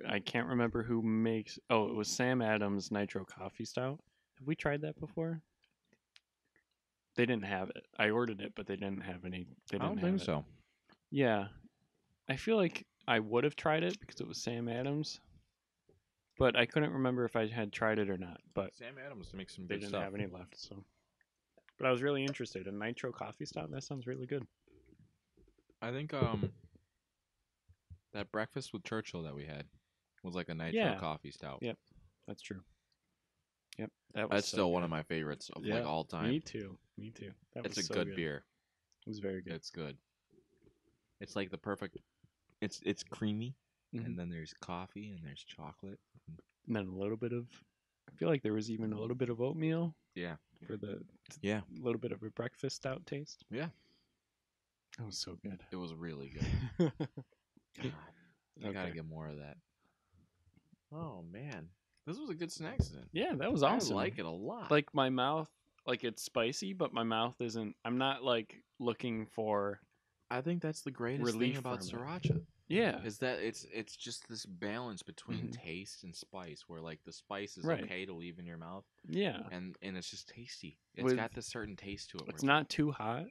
[SPEAKER 1] I can't remember who makes. Oh, it was Sam Adams Nitro Coffee Stout. Have we tried that before? They didn't have it. I ordered it, but they didn't have any. They
[SPEAKER 2] I
[SPEAKER 1] didn't
[SPEAKER 2] don't
[SPEAKER 1] have
[SPEAKER 2] think
[SPEAKER 1] it.
[SPEAKER 2] so.
[SPEAKER 1] Yeah, I feel like I would have tried it because it was Sam Adams, but I couldn't remember if I had tried it or not. But
[SPEAKER 2] Sam Adams makes some
[SPEAKER 1] they
[SPEAKER 2] good
[SPEAKER 1] didn't
[SPEAKER 2] stuff.
[SPEAKER 1] have any left, so. But I was really interested in Nitro Coffee Stout. That sounds really good.
[SPEAKER 2] I think that breakfast with Churchill that we had was like a nitro
[SPEAKER 1] Yeah.
[SPEAKER 2] coffee stout.
[SPEAKER 1] Yep, that's true. Yep, that was
[SPEAKER 2] That's
[SPEAKER 1] so
[SPEAKER 2] still
[SPEAKER 1] good.
[SPEAKER 2] one of my favorites of like all time.
[SPEAKER 1] Me too. Me too. That
[SPEAKER 2] It's
[SPEAKER 1] was
[SPEAKER 2] a
[SPEAKER 1] so
[SPEAKER 2] good beer.
[SPEAKER 1] It was very good.
[SPEAKER 2] It's good. It's like the perfect. It's creamy,
[SPEAKER 1] Mhm.
[SPEAKER 2] and then there's coffee and there's chocolate.
[SPEAKER 1] And then a little bit of. I feel like there was even a little bit of oatmeal
[SPEAKER 2] Yeah.
[SPEAKER 1] for the.
[SPEAKER 2] Yeah.
[SPEAKER 1] Little bit of a breakfast stout taste.
[SPEAKER 2] Yeah.
[SPEAKER 1] That was so good.
[SPEAKER 2] It was really good. God, I gotta
[SPEAKER 1] Okay.
[SPEAKER 2] get more of that. Oh man, this was a good snack then.
[SPEAKER 1] Yeah, that was awesome.
[SPEAKER 2] I like it a lot.
[SPEAKER 1] Like my mouth, like it's spicy, but my mouth isn't. I'm not like looking for.
[SPEAKER 2] I think that's the greatest
[SPEAKER 1] relief
[SPEAKER 2] thing about
[SPEAKER 1] from it.
[SPEAKER 2] sriracha.
[SPEAKER 1] Yeah.
[SPEAKER 2] Is that it's just this balance between
[SPEAKER 1] Mhm.
[SPEAKER 2] taste and spice, where like the spice is
[SPEAKER 1] Right.
[SPEAKER 2] okay to leave in your mouth,
[SPEAKER 1] Yeah.
[SPEAKER 2] and it's just tasty. It's
[SPEAKER 1] With-
[SPEAKER 2] got this certain taste to it.
[SPEAKER 1] It's not too hot.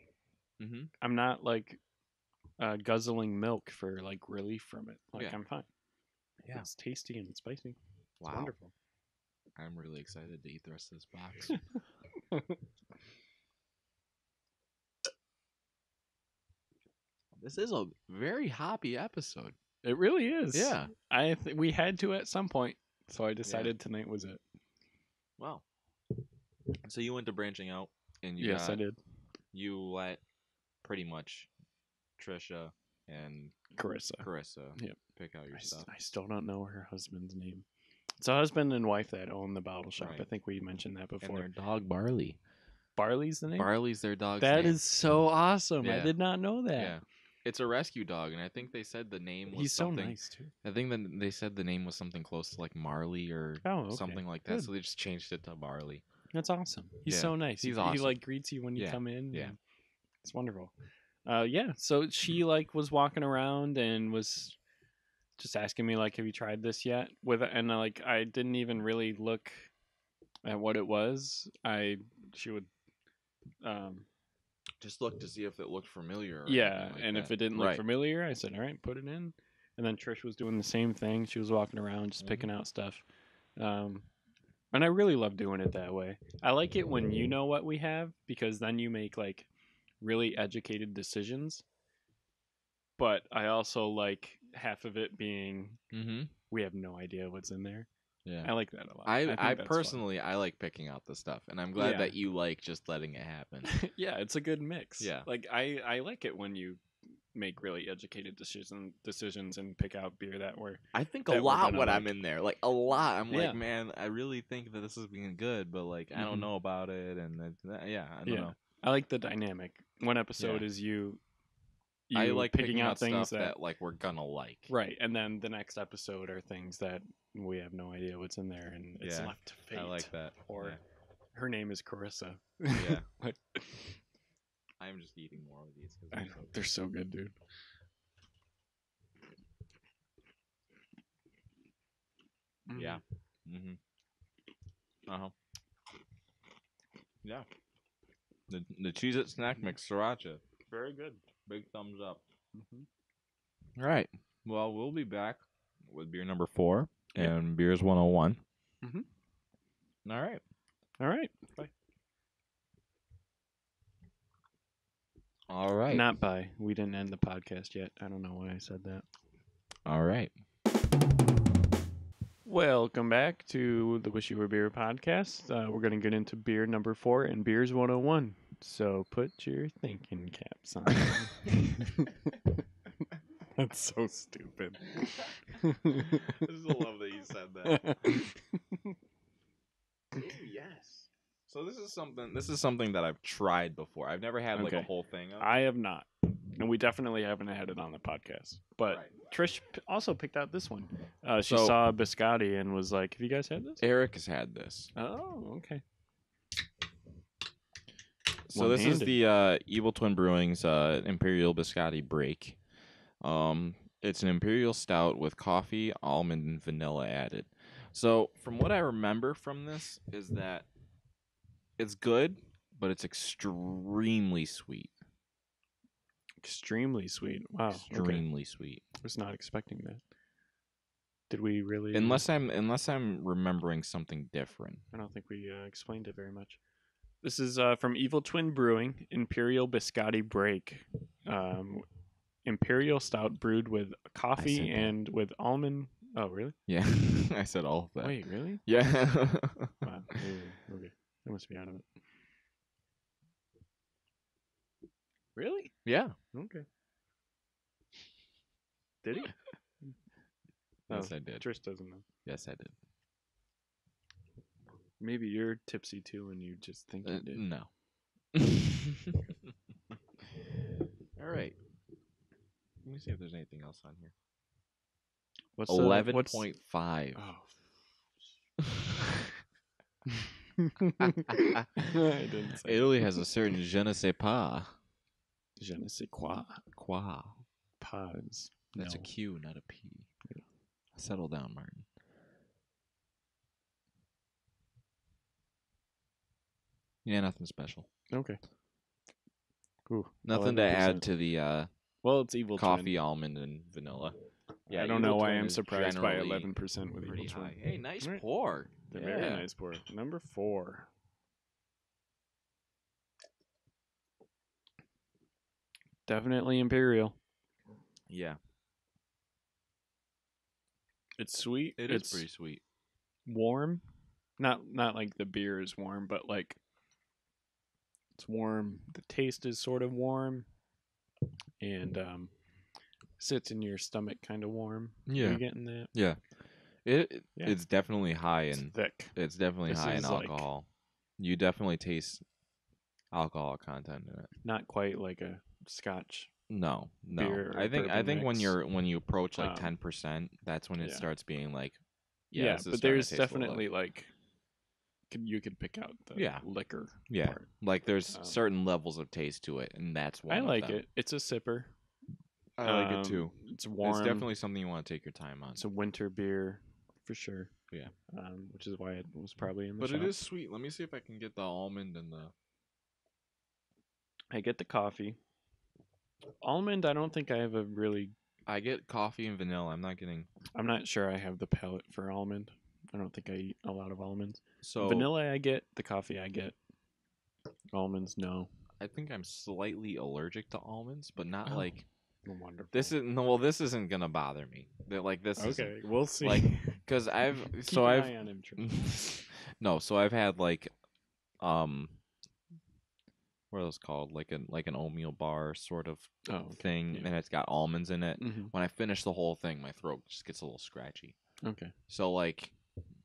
[SPEAKER 2] Mm-hmm.
[SPEAKER 1] I'm not like guzzling milk for like relief from it. Like
[SPEAKER 2] Yeah.
[SPEAKER 1] I'm fine.
[SPEAKER 2] Yeah.
[SPEAKER 1] It's tasty and spicy. It's
[SPEAKER 2] Wow.
[SPEAKER 1] wonderful.
[SPEAKER 2] I'm really excited to eat the rest of this box. This is a very hoppy episode.
[SPEAKER 1] It really is.
[SPEAKER 2] Yeah.
[SPEAKER 1] We had to at some point, so I decided tonight was it.
[SPEAKER 2] Wow. So you went to branching out, and
[SPEAKER 1] Yes, I did.
[SPEAKER 2] You let pretty much Trisha and
[SPEAKER 1] Carissa. Yep.
[SPEAKER 2] pick out your stuff.
[SPEAKER 1] I still don't know her husband's name. It's a husband and wife that own the bottle shop.
[SPEAKER 2] Right.
[SPEAKER 1] I think we mentioned that
[SPEAKER 2] And
[SPEAKER 1] before.
[SPEAKER 2] their dog Barley.
[SPEAKER 1] Barley's the name?
[SPEAKER 2] Barley's their dog's
[SPEAKER 1] That
[SPEAKER 2] name.
[SPEAKER 1] is so awesome. I
[SPEAKER 2] Yeah.
[SPEAKER 1] did not know that.
[SPEAKER 2] Yeah. It's a rescue dog, and I think they said the name was
[SPEAKER 1] He's so
[SPEAKER 2] something.
[SPEAKER 1] nice too.
[SPEAKER 2] I think that they said the name was something close to like Marley or
[SPEAKER 1] Okay.
[SPEAKER 2] something like that.
[SPEAKER 1] Good.
[SPEAKER 2] So they just changed it to Marley.
[SPEAKER 1] That's awesome. He's
[SPEAKER 2] Yeah,
[SPEAKER 1] so nice.
[SPEAKER 2] he's
[SPEAKER 1] he
[SPEAKER 2] awesome.
[SPEAKER 1] like greets you when you
[SPEAKER 2] Yeah,
[SPEAKER 1] come in.
[SPEAKER 2] yeah.
[SPEAKER 1] It's wonderful. Yeah. So she like was walking around and was just asking me like, "Have you tried this yet?" And like I didn't even really look at what it was. She would
[SPEAKER 2] Just look to see if it looked familiar. Or
[SPEAKER 1] yeah,
[SPEAKER 2] like
[SPEAKER 1] and
[SPEAKER 2] that.
[SPEAKER 1] if it didn't look familiar, I said, "All right, put it in." And then Trish was doing the same thing. She was walking around just picking out stuff. And I really love doing it that way. I like it when you know what we have because then you make like really educated decisions. But I also like half of it being we have no idea what's in there.
[SPEAKER 2] Yeah,
[SPEAKER 1] I like that a lot.
[SPEAKER 2] I
[SPEAKER 1] think
[SPEAKER 2] personally I like picking out the stuff, and I'm glad that you like just letting it happen.
[SPEAKER 1] Yeah, it's a good mix.
[SPEAKER 2] Yeah,
[SPEAKER 1] like I like it when you make really educated decisions and pick out beer that were.
[SPEAKER 2] I think
[SPEAKER 1] that
[SPEAKER 2] a lot when
[SPEAKER 1] like.
[SPEAKER 2] I'm in there, like a lot. I'm like, man, I really think that this is being good, but like I don't know about it, and I don't know.
[SPEAKER 1] I like the dynamic. One episode is you
[SPEAKER 2] I like
[SPEAKER 1] picking out things
[SPEAKER 2] stuff that like we're gonna like.
[SPEAKER 1] Right, and then the next episode are things that we have no idea what's in there, and it's left to fate.
[SPEAKER 2] I like that.
[SPEAKER 1] Or her name is Carissa.
[SPEAKER 2] Yeah. I'm just eating more of these because
[SPEAKER 1] they're so good, dude.
[SPEAKER 2] Yeah. Yeah. The Cheez-It snack mix sriracha.
[SPEAKER 1] Very good.
[SPEAKER 2] Big thumbs up. All right. Well, we'll be back with beer number 4 and Beers 101. All right.
[SPEAKER 1] All right. Bye.
[SPEAKER 2] All right.
[SPEAKER 1] Not bye. We didn't end the podcast yet. I don't know why I said that.
[SPEAKER 2] All right.
[SPEAKER 1] Welcome back to the Wish You Were Beer podcast. We're going to get into beer number 4 and Beers 101. So put your thinking caps on. That's so stupid.
[SPEAKER 2] I just love that you said that. Ooh, yes. So this is something that I've tried before. I've never had like a whole thing of.
[SPEAKER 1] I have not. And we definitely haven't had it on the podcast. But Trish also picked out this one. She saw Biscotti and was like, "Have you guys had this?"
[SPEAKER 2] Eric has had this.
[SPEAKER 1] Oh, okay.
[SPEAKER 2] So this is the Evil Twin Brewing's Imperial Biscotti Break. It's an Imperial Stout with coffee, almond, and vanilla added. So from what I remember from this is that it's good, but it's extremely sweet.
[SPEAKER 1] Extremely sweet. Wow.
[SPEAKER 2] Extremely sweet.
[SPEAKER 1] I was not expecting that. Did we really?
[SPEAKER 2] Unless I'm remembering something different.
[SPEAKER 1] I don't think we explained it very much. This is from Evil Twin Brewing, Imperial Biscotti Break. Imperial Stout brewed with coffee and with almond. Oh, really?
[SPEAKER 2] Yeah, I said all of that.
[SPEAKER 1] Wait, really?
[SPEAKER 2] Yeah.
[SPEAKER 1] Wow. Okay, I must be out of it. Really?
[SPEAKER 2] Yeah.
[SPEAKER 1] Okay. Did he?
[SPEAKER 2] Yes, I did.
[SPEAKER 1] Trish doesn't know.
[SPEAKER 2] Yes, I did.
[SPEAKER 1] Maybe you're tipsy too, and you just think you did.
[SPEAKER 2] No. All right. Let me see if there's anything else on here.
[SPEAKER 1] What's
[SPEAKER 2] 11.5.
[SPEAKER 1] Oh. I didn't say
[SPEAKER 2] Italy has a certain je ne sais pas.
[SPEAKER 1] Je ne sais quoi.
[SPEAKER 2] Quoi.
[SPEAKER 1] Pas.
[SPEAKER 2] That's a Q, not a P. Yeah. Settle down, Martin. Yeah, nothing special.
[SPEAKER 1] Okay. Cool.
[SPEAKER 2] Nothing to add to the
[SPEAKER 1] well, it's Evil
[SPEAKER 2] coffee,
[SPEAKER 1] Twin.
[SPEAKER 2] Almond, and vanilla. Yeah,
[SPEAKER 1] I don't know why I'm surprised by 11% with
[SPEAKER 2] pretty
[SPEAKER 1] Evil
[SPEAKER 2] high.
[SPEAKER 1] Twin.
[SPEAKER 2] Hey, nice pour.
[SPEAKER 1] Very nice pour. Number 4. Definitely Imperial.
[SPEAKER 2] Yeah.
[SPEAKER 1] It's sweet.
[SPEAKER 2] It's pretty sweet.
[SPEAKER 1] Warm. Not like the beer is warm, but like it's warm. The taste is sort of warm. And sits in your stomach kind of warm.
[SPEAKER 2] Yeah.
[SPEAKER 1] Are you getting that?
[SPEAKER 2] Yeah. It's definitely high in
[SPEAKER 1] thick.
[SPEAKER 2] It's definitely high in alcohol. You definitely taste alcohol content in it.
[SPEAKER 1] Not quite like a Scotch.
[SPEAKER 2] No, no.
[SPEAKER 1] beer or
[SPEAKER 2] I think
[SPEAKER 1] bourbon mix.
[SPEAKER 2] when you approach like
[SPEAKER 1] Um,
[SPEAKER 2] 10%, that's when it
[SPEAKER 1] yeah,
[SPEAKER 2] starts being like, yeah,
[SPEAKER 1] yeah,
[SPEAKER 2] this is
[SPEAKER 1] but
[SPEAKER 2] starting to
[SPEAKER 1] there's
[SPEAKER 2] taste a little like.
[SPEAKER 1] definitely like you could pick out the
[SPEAKER 2] Yeah,
[SPEAKER 1] liquor
[SPEAKER 2] yeah.
[SPEAKER 1] part.
[SPEAKER 2] Like there's
[SPEAKER 1] Um,
[SPEAKER 2] certain levels of taste to it, and that's
[SPEAKER 1] I
[SPEAKER 2] one of
[SPEAKER 1] like
[SPEAKER 2] them.
[SPEAKER 1] it. It's a sipper.
[SPEAKER 2] I like it too.
[SPEAKER 1] It's
[SPEAKER 2] It's
[SPEAKER 1] warm.
[SPEAKER 2] definitely something you want to take your time on.
[SPEAKER 1] It's a winter beer for sure.
[SPEAKER 2] Yeah.
[SPEAKER 1] Which is why it was probably in the
[SPEAKER 2] But it
[SPEAKER 1] shop.
[SPEAKER 2] is sweet. Let me see if I can get the almond and the.
[SPEAKER 1] I get the coffee. Almond, I don't think I have a really.
[SPEAKER 2] I get coffee and vanilla. I'm not getting.
[SPEAKER 1] I'm not sure I have the palate for almond. I don't think I eat a lot of almonds.
[SPEAKER 2] So
[SPEAKER 1] Vanilla, I get. The coffee, I get. Almonds, no.
[SPEAKER 2] I think I'm slightly allergic to almonds, but not
[SPEAKER 1] Oh,
[SPEAKER 2] like
[SPEAKER 1] wonderful.
[SPEAKER 2] this is no. Well, this isn't gonna bother me. Like this isn't
[SPEAKER 1] Okay, we'll see.
[SPEAKER 2] like because
[SPEAKER 1] Keep an eye on him. Tristan.
[SPEAKER 2] no. So I've had like um what are those called? Like an oatmeal bar sort of
[SPEAKER 1] Oh, okay.
[SPEAKER 2] thing,
[SPEAKER 1] Yeah.
[SPEAKER 2] and it's got almonds in it.
[SPEAKER 1] Mm-hmm.
[SPEAKER 2] When I finish the whole thing, my throat just gets a little scratchy.
[SPEAKER 1] Okay.
[SPEAKER 2] So like,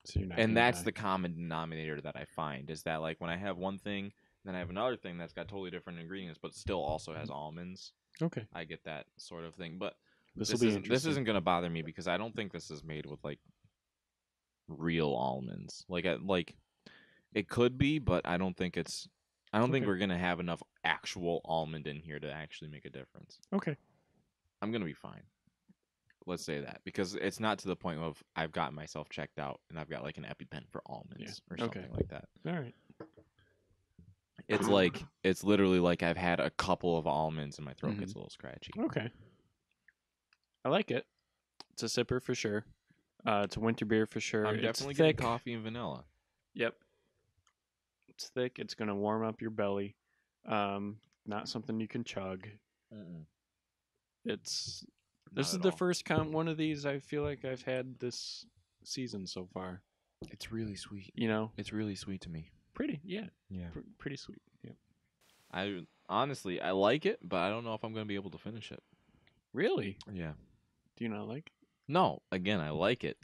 [SPEAKER 1] So you're not.
[SPEAKER 2] and
[SPEAKER 1] gonna
[SPEAKER 2] that's
[SPEAKER 1] die.
[SPEAKER 2] the common denominator that I find is that like when I have one thing, then I have another thing that's got totally different ingredients, but still also has almonds.
[SPEAKER 1] Okay.
[SPEAKER 2] I get that sort of thing, but
[SPEAKER 1] This will be interesting.
[SPEAKER 2] this isn't gonna bother me because I don't think this is made with like real almonds. Like it could be, but I don't think it's. I don't think
[SPEAKER 1] Okay.
[SPEAKER 2] we're gonna have enough actual almond in here to actually make a difference.
[SPEAKER 1] Okay.
[SPEAKER 2] I'm gonna be fine. Let's say that because it's not to the point of I've gotten myself checked out and I've got like an EpiPen for almonds or
[SPEAKER 1] Okay.
[SPEAKER 2] something like that.
[SPEAKER 1] All right.
[SPEAKER 2] It's like it's literally like I've had a couple of almonds and my throat gets
[SPEAKER 1] Mhm.
[SPEAKER 2] a little scratchy.
[SPEAKER 1] Okay. I like it. It's a sipper for sure. It's a winter beer for sure.
[SPEAKER 2] I'm
[SPEAKER 1] It's
[SPEAKER 2] definitely
[SPEAKER 1] thick.
[SPEAKER 2] getting coffee and vanilla.
[SPEAKER 1] Yep. It's thick. It's gonna warm up your belly. Not something you can chug. It's
[SPEAKER 2] Not
[SPEAKER 1] this is
[SPEAKER 2] at
[SPEAKER 1] the
[SPEAKER 2] all.
[SPEAKER 1] first one of these I feel like I've had this season so far.
[SPEAKER 2] It's really sweet.
[SPEAKER 1] You know,
[SPEAKER 2] It's really sweet to me.
[SPEAKER 1] pretty. Yeah.
[SPEAKER 2] Yeah.
[SPEAKER 1] Pretty sweet. Yeah.
[SPEAKER 2] I honestly I like it, but I don't know if I'm gonna be able to finish it.
[SPEAKER 1] Really?
[SPEAKER 2] Yeah.
[SPEAKER 1] Do you not like?
[SPEAKER 2] No, again, I like it,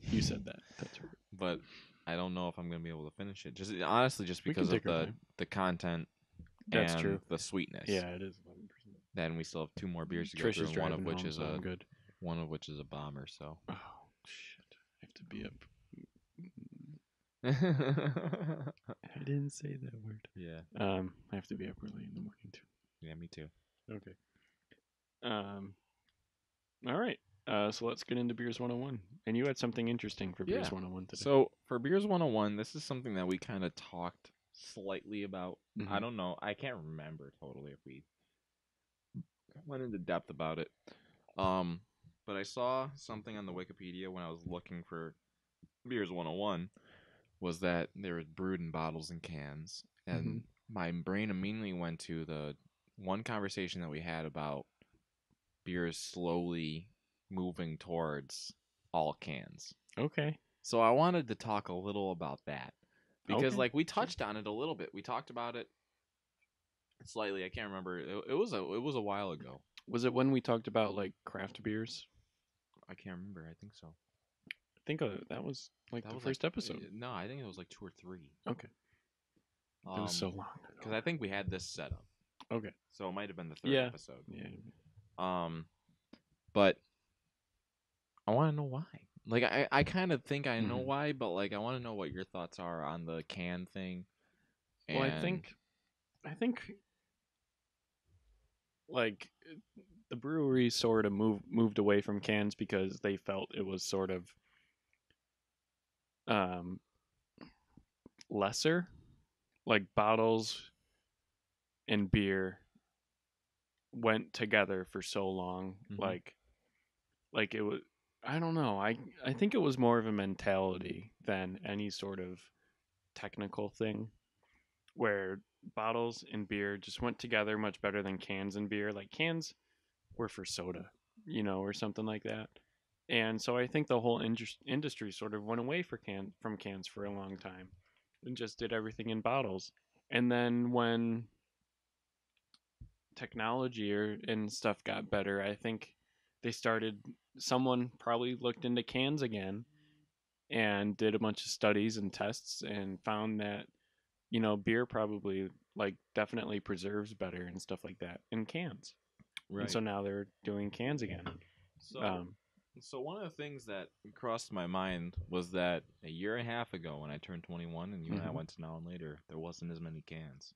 [SPEAKER 1] You said that. That's right.
[SPEAKER 2] but I don't know if I'm gonna be able to finish it. Just honestly, just
[SPEAKER 1] We can
[SPEAKER 2] because of
[SPEAKER 1] take our time.
[SPEAKER 2] the content
[SPEAKER 1] That's
[SPEAKER 2] and
[SPEAKER 1] true.
[SPEAKER 2] the sweetness.
[SPEAKER 1] Yeah, it is 11%.
[SPEAKER 2] Then we still have two more beers to go
[SPEAKER 1] Trish
[SPEAKER 2] through,
[SPEAKER 1] is
[SPEAKER 2] and one of
[SPEAKER 1] driving
[SPEAKER 2] which
[SPEAKER 1] home,
[SPEAKER 2] is
[SPEAKER 1] so I'm good.
[SPEAKER 2] a bomber. So.
[SPEAKER 1] Oh shit! I have to be up. I didn't say that word.
[SPEAKER 2] Yeah.
[SPEAKER 1] I have to be up early in the morning too.
[SPEAKER 2] Yeah, me too.
[SPEAKER 1] Okay. All right. So let's get into Beers 101. And you had something interesting for Beers
[SPEAKER 2] Yeah.
[SPEAKER 1] 101 today.
[SPEAKER 2] So for Beers 101, this is something that we kind of talked slightly about.
[SPEAKER 1] Mhm.
[SPEAKER 2] I don't know. I can't remember totally if we went into depth about it. But I saw something on the Wikipedia when I was looking for Beers 101 was that they were brewed in bottles and cans. And my brain immediately went to the one conversation that we had about beers slowly moving towards all cans.
[SPEAKER 1] Okay.
[SPEAKER 2] So I wanted to talk a little about that because
[SPEAKER 1] Okay.
[SPEAKER 2] like we touched on it a little bit. We talked about it slightly. I can't remember. It was a while ago.
[SPEAKER 1] Was it when we talked about like craft beers?
[SPEAKER 2] I can't remember. I think so.
[SPEAKER 1] I think that was like
[SPEAKER 2] That
[SPEAKER 1] the
[SPEAKER 2] was
[SPEAKER 1] first episode.
[SPEAKER 2] No, I think it was like 2 or 3.
[SPEAKER 1] Okay. It was so long ago.
[SPEAKER 2] Because I think we had this set up.
[SPEAKER 1] Okay.
[SPEAKER 2] So it might have been the third
[SPEAKER 1] Yeah.
[SPEAKER 2] episode.
[SPEAKER 1] Yeah.
[SPEAKER 2] But I want to know why. Like I kind of think I know why, but like I want to know what your thoughts are on the can thing.
[SPEAKER 1] Well, I think like the brewery sort of moved away from cans because they felt it was sort of lesser, like bottles and beer went together for so long. Like it was, I don't know. I think it was more of a mentality than any sort of technical thing where bottles and beer just went together much better than cans and beer. Like cans were for soda, or something like that. And so I think the whole industry sort of went away from cans for a long time and just did everything in bottles. And then when technology and stuff got better, I think someone probably looked into cans again and did a bunch of studies and tests and found that beer probably like definitely preserves better and stuff like that in cans. and so now they're doing cans again.
[SPEAKER 2] So,
[SPEAKER 1] Um,
[SPEAKER 2] so one of the things that crossed my mind was that a year and a half ago, when I turned 21, and you and I
[SPEAKER 1] Mhm.
[SPEAKER 2] went to Now and Later, there wasn't as many cans,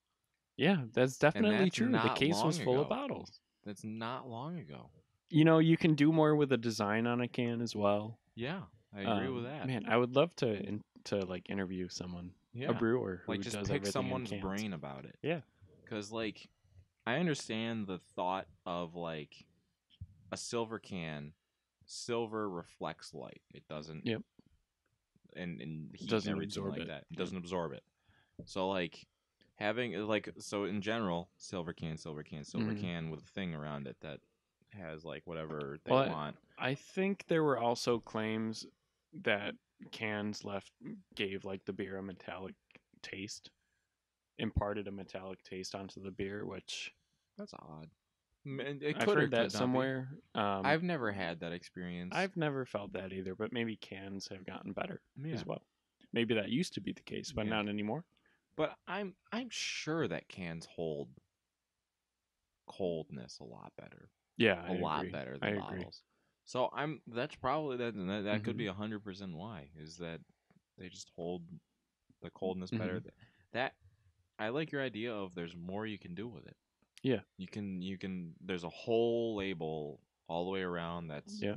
[SPEAKER 1] yeah, that's
[SPEAKER 2] and
[SPEAKER 1] definitely
[SPEAKER 2] that's
[SPEAKER 1] true. The
[SPEAKER 2] not
[SPEAKER 1] case was
[SPEAKER 2] long
[SPEAKER 1] full of
[SPEAKER 2] ago.
[SPEAKER 1] bottles.
[SPEAKER 2] That's not long ago.
[SPEAKER 1] You can do more with a design on a can as well.
[SPEAKER 2] Yeah, I agree with that.
[SPEAKER 1] Man, I would love to like interview someone, a
[SPEAKER 2] Yeah,
[SPEAKER 1] brewer who
[SPEAKER 2] like just
[SPEAKER 1] does
[SPEAKER 2] pick
[SPEAKER 1] everything in
[SPEAKER 2] someone's
[SPEAKER 1] cans.
[SPEAKER 2] brain about it,
[SPEAKER 1] Yeah.
[SPEAKER 2] because like I understand the thought of like a silver can. Silver reflects light. It doesn't,
[SPEAKER 1] Yep.
[SPEAKER 2] and heat and
[SPEAKER 1] Doesn't
[SPEAKER 2] everything
[SPEAKER 1] absorb
[SPEAKER 2] like
[SPEAKER 1] it.
[SPEAKER 2] that. It
[SPEAKER 1] Yep.
[SPEAKER 2] doesn't absorb it. So like having like so in general, silver can, silver can, silver
[SPEAKER 1] Mhm.
[SPEAKER 2] can with a thing around it that has like whatever they
[SPEAKER 1] Well,
[SPEAKER 2] want.
[SPEAKER 1] I think there were also claims that cans left gave like the beer a metallic taste, imparted a metallic taste onto the beer, which
[SPEAKER 2] That's odd. It
[SPEAKER 1] I've
[SPEAKER 2] could or
[SPEAKER 1] heard that
[SPEAKER 2] could not be.
[SPEAKER 1] somewhere.
[SPEAKER 2] I've never had that experience.
[SPEAKER 1] I've never felt that either, but maybe cans have gotten better
[SPEAKER 2] Yeah,
[SPEAKER 1] as well. Maybe that used to be the case, but
[SPEAKER 2] yeah.
[SPEAKER 1] not anymore.
[SPEAKER 2] But I'm sure that cans hold coldness a lot better.
[SPEAKER 1] Yeah,
[SPEAKER 2] A
[SPEAKER 1] I
[SPEAKER 2] lot
[SPEAKER 1] agree.
[SPEAKER 2] better
[SPEAKER 1] I
[SPEAKER 2] than
[SPEAKER 1] agree.
[SPEAKER 2] bottles. So that's probably that could
[SPEAKER 1] Hmm.
[SPEAKER 2] be 100% why is that they just hold the coldness better.
[SPEAKER 1] Hmm.
[SPEAKER 2] That I like your idea of there's more you can do with it.
[SPEAKER 1] Yeah,
[SPEAKER 2] You can there's a whole label all the way around that's
[SPEAKER 1] yeah,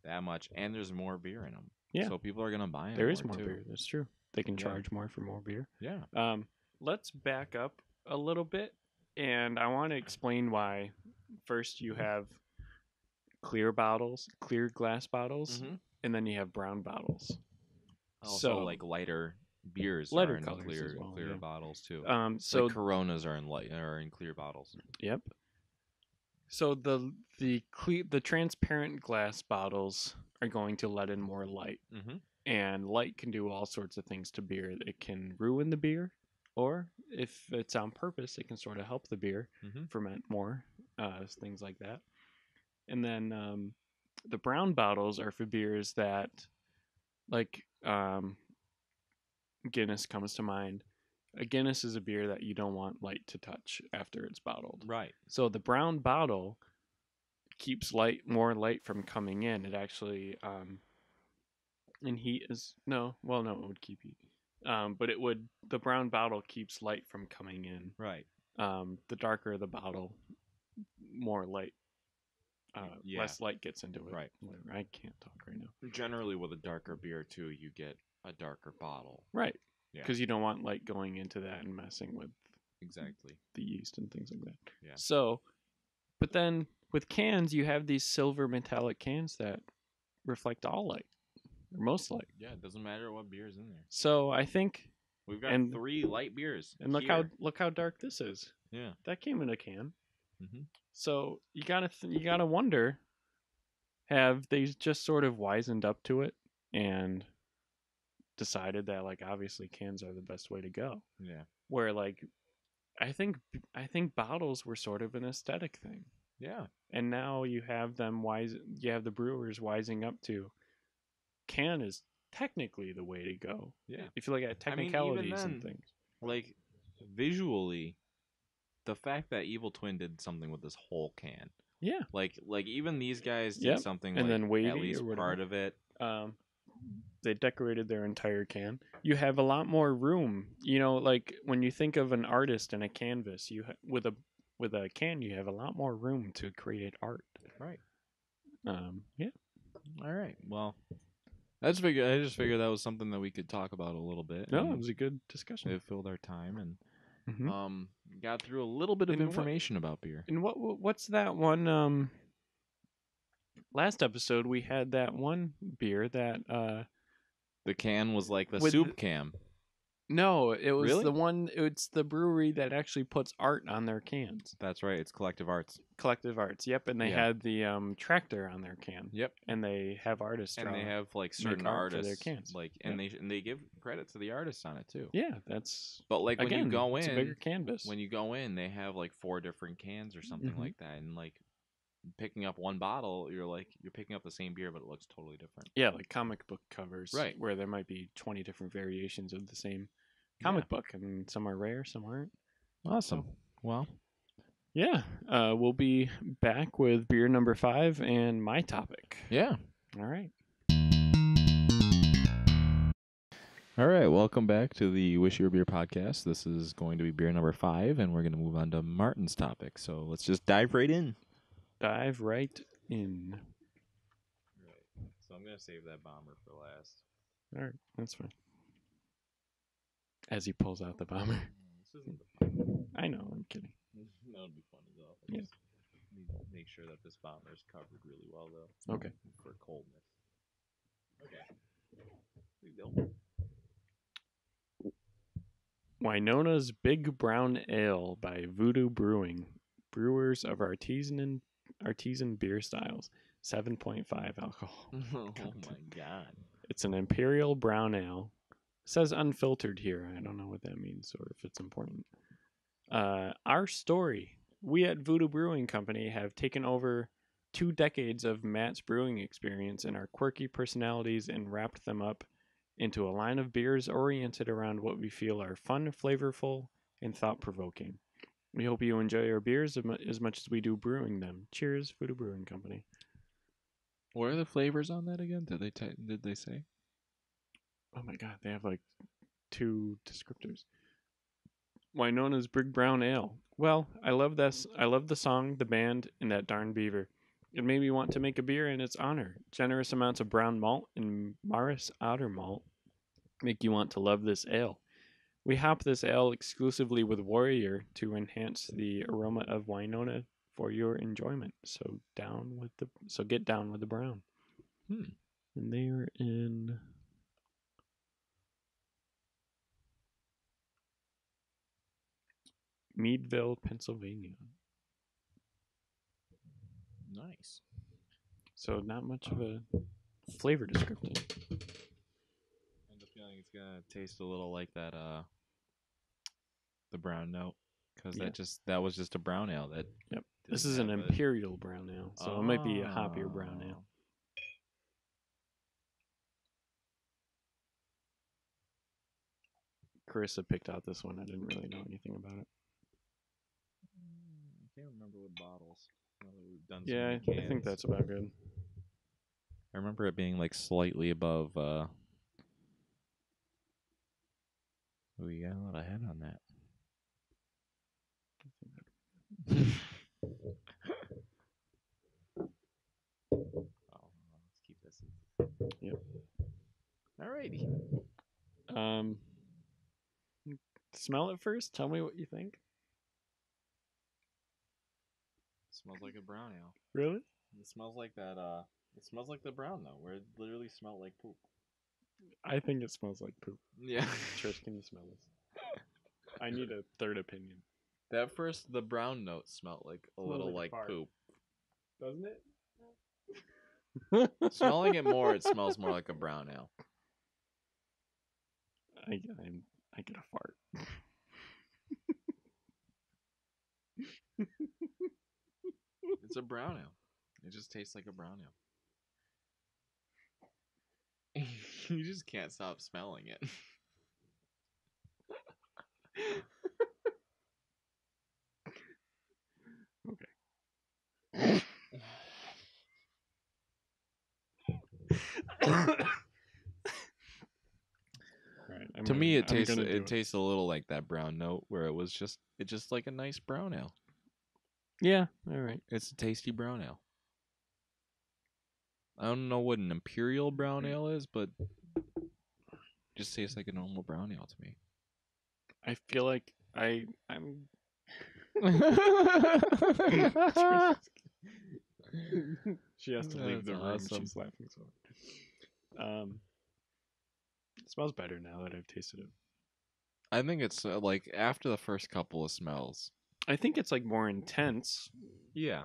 [SPEAKER 2] that much, and there's more beer in them.
[SPEAKER 1] yeah.
[SPEAKER 2] So people are gonna buy them
[SPEAKER 1] There is
[SPEAKER 2] more
[SPEAKER 1] more
[SPEAKER 2] too.
[SPEAKER 1] beer. That's true. They can
[SPEAKER 2] Yeah,
[SPEAKER 1] charge more for more beer.
[SPEAKER 2] yeah.
[SPEAKER 1] Um, let's back up a little bit, and I want to explain why. First, you have clear bottles, clear glass bottles,
[SPEAKER 2] Mm-hmm.
[SPEAKER 1] and then you have brown bottles.
[SPEAKER 2] Also,
[SPEAKER 1] So
[SPEAKER 2] like lighter beers
[SPEAKER 1] lighter
[SPEAKER 2] are in
[SPEAKER 1] colors as well.
[SPEAKER 2] clear
[SPEAKER 1] Yeah.
[SPEAKER 2] bottles too. Like
[SPEAKER 1] So
[SPEAKER 2] Coronas are in clear bottles.
[SPEAKER 1] yep. So the transparent glass bottles are going to let in more light,
[SPEAKER 2] Mm-hmm.
[SPEAKER 1] and light can do all sorts of things to beer. It can ruin the beer, or if it's on purpose, it can sort of help the beer
[SPEAKER 2] Mm-hmm.
[SPEAKER 1] ferment more, things like that. And then the brown bottles are for beers that, like Guinness comes to mind. A Guinness is a beer that you don't want light to touch after it's bottled.
[SPEAKER 2] Right.
[SPEAKER 1] So the brown bottle keeps more light from coming in. It actually and heat is no, it would keep heat. But the brown bottle keeps light from coming in.
[SPEAKER 2] Right.
[SPEAKER 1] The darker the bottle, more light,
[SPEAKER 2] Yeah.
[SPEAKER 1] less light gets into it.
[SPEAKER 2] Right.
[SPEAKER 1] Whatever. I can't talk right now.
[SPEAKER 2] Generally, with a darker beer too, you get a darker bottle.
[SPEAKER 1] Right.
[SPEAKER 2] Yeah.
[SPEAKER 1] Because you don't want light going into that and messing with
[SPEAKER 2] Exactly.
[SPEAKER 1] the yeast and things like that.
[SPEAKER 2] Yeah.
[SPEAKER 1] So, but then with cans, you have these silver metallic cans that reflect all light, or most light.
[SPEAKER 2] Yeah. It doesn't matter what beer's in there.
[SPEAKER 1] So I think,
[SPEAKER 2] We've got
[SPEAKER 1] and
[SPEAKER 2] 3 light beers.
[SPEAKER 1] and
[SPEAKER 2] here.
[SPEAKER 1] look how dark this is.
[SPEAKER 2] Yeah.
[SPEAKER 1] That came in a can.
[SPEAKER 2] Mm-hmm.
[SPEAKER 1] So you gotta wonder, have they just sort of wizened up to it and decided that like obviously cans are the best way to go?
[SPEAKER 2] Yeah.
[SPEAKER 1] Where like I think bottles were sort of an aesthetic thing.
[SPEAKER 2] Yeah.
[SPEAKER 1] And now you have you have the brewers wising up to can is technically the way to go.
[SPEAKER 2] Yeah.
[SPEAKER 1] If you look at
[SPEAKER 2] I mean, even
[SPEAKER 1] technicalities and
[SPEAKER 2] then,
[SPEAKER 1] things.
[SPEAKER 2] like visually, the fact that Evil Twin did something with this whole can,
[SPEAKER 1] Yeah.
[SPEAKER 2] like even these guys did
[SPEAKER 1] Yep.
[SPEAKER 2] something
[SPEAKER 1] And
[SPEAKER 2] like
[SPEAKER 1] then wavy
[SPEAKER 2] at least
[SPEAKER 1] or whatever.
[SPEAKER 2] part of it.
[SPEAKER 1] They decorated their entire can. You have a lot more room. Like when you think of an artist and a canvas, with a can, you have a lot more room to create art.
[SPEAKER 2] Right.
[SPEAKER 1] Yeah.
[SPEAKER 2] All right. Well, I just figured that was something that we could talk about a little bit.
[SPEAKER 1] No,
[SPEAKER 2] and
[SPEAKER 1] it was a good discussion.
[SPEAKER 2] it filled our time and
[SPEAKER 1] Mhm.
[SPEAKER 2] got through a little bit of
[SPEAKER 1] And
[SPEAKER 2] information about beer.
[SPEAKER 1] And what's that one? Last episode we had that one beer that
[SPEAKER 2] The can was like the
[SPEAKER 1] with
[SPEAKER 2] soup can.
[SPEAKER 1] no, it was
[SPEAKER 2] Really?
[SPEAKER 1] the one. It's the brewery that actually puts art on their cans.
[SPEAKER 2] That's right. It's Collective Arts.
[SPEAKER 1] Collective Arts. Yep, and they
[SPEAKER 2] Yeah.
[SPEAKER 1] had the tractor on their can.
[SPEAKER 2] Yep.
[SPEAKER 1] And they have artists
[SPEAKER 2] And
[SPEAKER 1] draw.
[SPEAKER 2] they have like certain
[SPEAKER 1] art for
[SPEAKER 2] artists
[SPEAKER 1] their cans.
[SPEAKER 2] like and they give credit to the artists on it too.
[SPEAKER 1] Yeah, that's
[SPEAKER 2] But like when you
[SPEAKER 1] again,
[SPEAKER 2] go
[SPEAKER 1] it's a bigger
[SPEAKER 2] in,
[SPEAKER 1] canvas.
[SPEAKER 2] when you go in, they have like 4 different cans or something
[SPEAKER 1] Mhm.
[SPEAKER 2] like that, and like picking up one bottle, you're picking up the same beer, but it looks totally different.
[SPEAKER 1] Yeah, like comic book covers,
[SPEAKER 2] Right.
[SPEAKER 1] where there might be 20 different variations of the same comic book, and some are rare, some aren't.
[SPEAKER 2] Awesome. Well,
[SPEAKER 1] Yeah, we'll be back with beer number 5 and my topic.
[SPEAKER 2] Yeah.
[SPEAKER 1] All right.
[SPEAKER 2] All right. Welcome back to the Wish You Were Beer podcast. This is going to be beer number 5, and we're going to move on to Martin's topic. So let's just dive right in.
[SPEAKER 1] Dive right in.
[SPEAKER 2] Right. So I'm going to save that bomber for last.
[SPEAKER 1] All right, that's fine. As he pulls out the bomber.
[SPEAKER 2] This isn't the fun.
[SPEAKER 1] I know, I'm kidding.
[SPEAKER 2] That would be fun as well.
[SPEAKER 1] Yeah.
[SPEAKER 2] Just need to make sure that this bomber is covered really well, though.
[SPEAKER 1] Okay.
[SPEAKER 2] For coldness. Okay. Big deal.
[SPEAKER 1] Winona's Big Brown Ale by Voodoo Brewing. Brewers of artisan beer styles. 7.5 alcohol.
[SPEAKER 2] Oh my god.
[SPEAKER 1] It's an imperial brown ale. It says unfiltered here. I don't know what that means or if it's important. Our story. We at Voodoo Brewing Company have taken over 2 decades of Matt's brewing experience and our quirky personalities and wrapped them up into a line of beers oriented around what we feel are fun, flavorful, and thought-provoking. We hope you enjoy our beers as much as we do brewing them. Cheers, Voodoo Brewing Company.
[SPEAKER 2] What are the flavors on that again? Did they say?
[SPEAKER 1] Oh my god, they have like 2 descriptors. Winona's Big Brown Ale. Well, I love this. I love the song, the band, and that darn beaver. It made me want to make a beer in its honor. Generous amounts of brown malt and Maris Otter malt make you want to love this ale. We hop this ale exclusively with Warrior to enhance the aroma of Winona for your enjoyment. So get down with the brown. And they are in Meadville, Pennsylvania.
[SPEAKER 2] Nice.
[SPEAKER 1] So not much of a flavor description.
[SPEAKER 2] I have a feeling it's gonna taste a little like that the brown note, because that was just a brown ale that.
[SPEAKER 1] Yep. This is an imperial brown ale, so it might be a hoppier brown ale. Carissa picked out this one. I didn't really know anything about it.
[SPEAKER 2] I can't remember what bottles. We've done
[SPEAKER 1] Yeah, I think that's about good.
[SPEAKER 2] I remember it being like slightly above. We got a lot ahead on that. Let's keep this.
[SPEAKER 1] Yep.
[SPEAKER 2] Alrighty.
[SPEAKER 1] Smell it first. Tell me what you think.
[SPEAKER 2] It smells like a brown ale.
[SPEAKER 1] Really?
[SPEAKER 2] It smells like that. It smells like the brown though, where it literally smelled like poop.
[SPEAKER 1] I think it smells like poop.
[SPEAKER 2] Yeah.
[SPEAKER 1] Trish, can you smell this? I need a third opinion.
[SPEAKER 2] That first, the brown note smelled like a little like poop.
[SPEAKER 1] Doesn't it?
[SPEAKER 2] Smelling it more, it smells more like a brown ale.
[SPEAKER 1] I get a fart.
[SPEAKER 2] It's a brown ale. It just tastes like a brown ale. You just can't stop smelling it.
[SPEAKER 1] Okay.
[SPEAKER 2] To me, it tastes a little like that brown note, where it's just like a nice brown ale.
[SPEAKER 1] Yeah, all right.
[SPEAKER 2] It's a tasty brown ale. I don't know what an imperial brown ale is, but it just tastes like a normal brown ale to me.
[SPEAKER 1] I feel like I'm. She has to leave the room. Awesome. She's laughing so hard. It smells better now that I've tasted it.
[SPEAKER 2] I think it's like after the first couple of smells.
[SPEAKER 1] I think it's like more intense.
[SPEAKER 2] Yeah.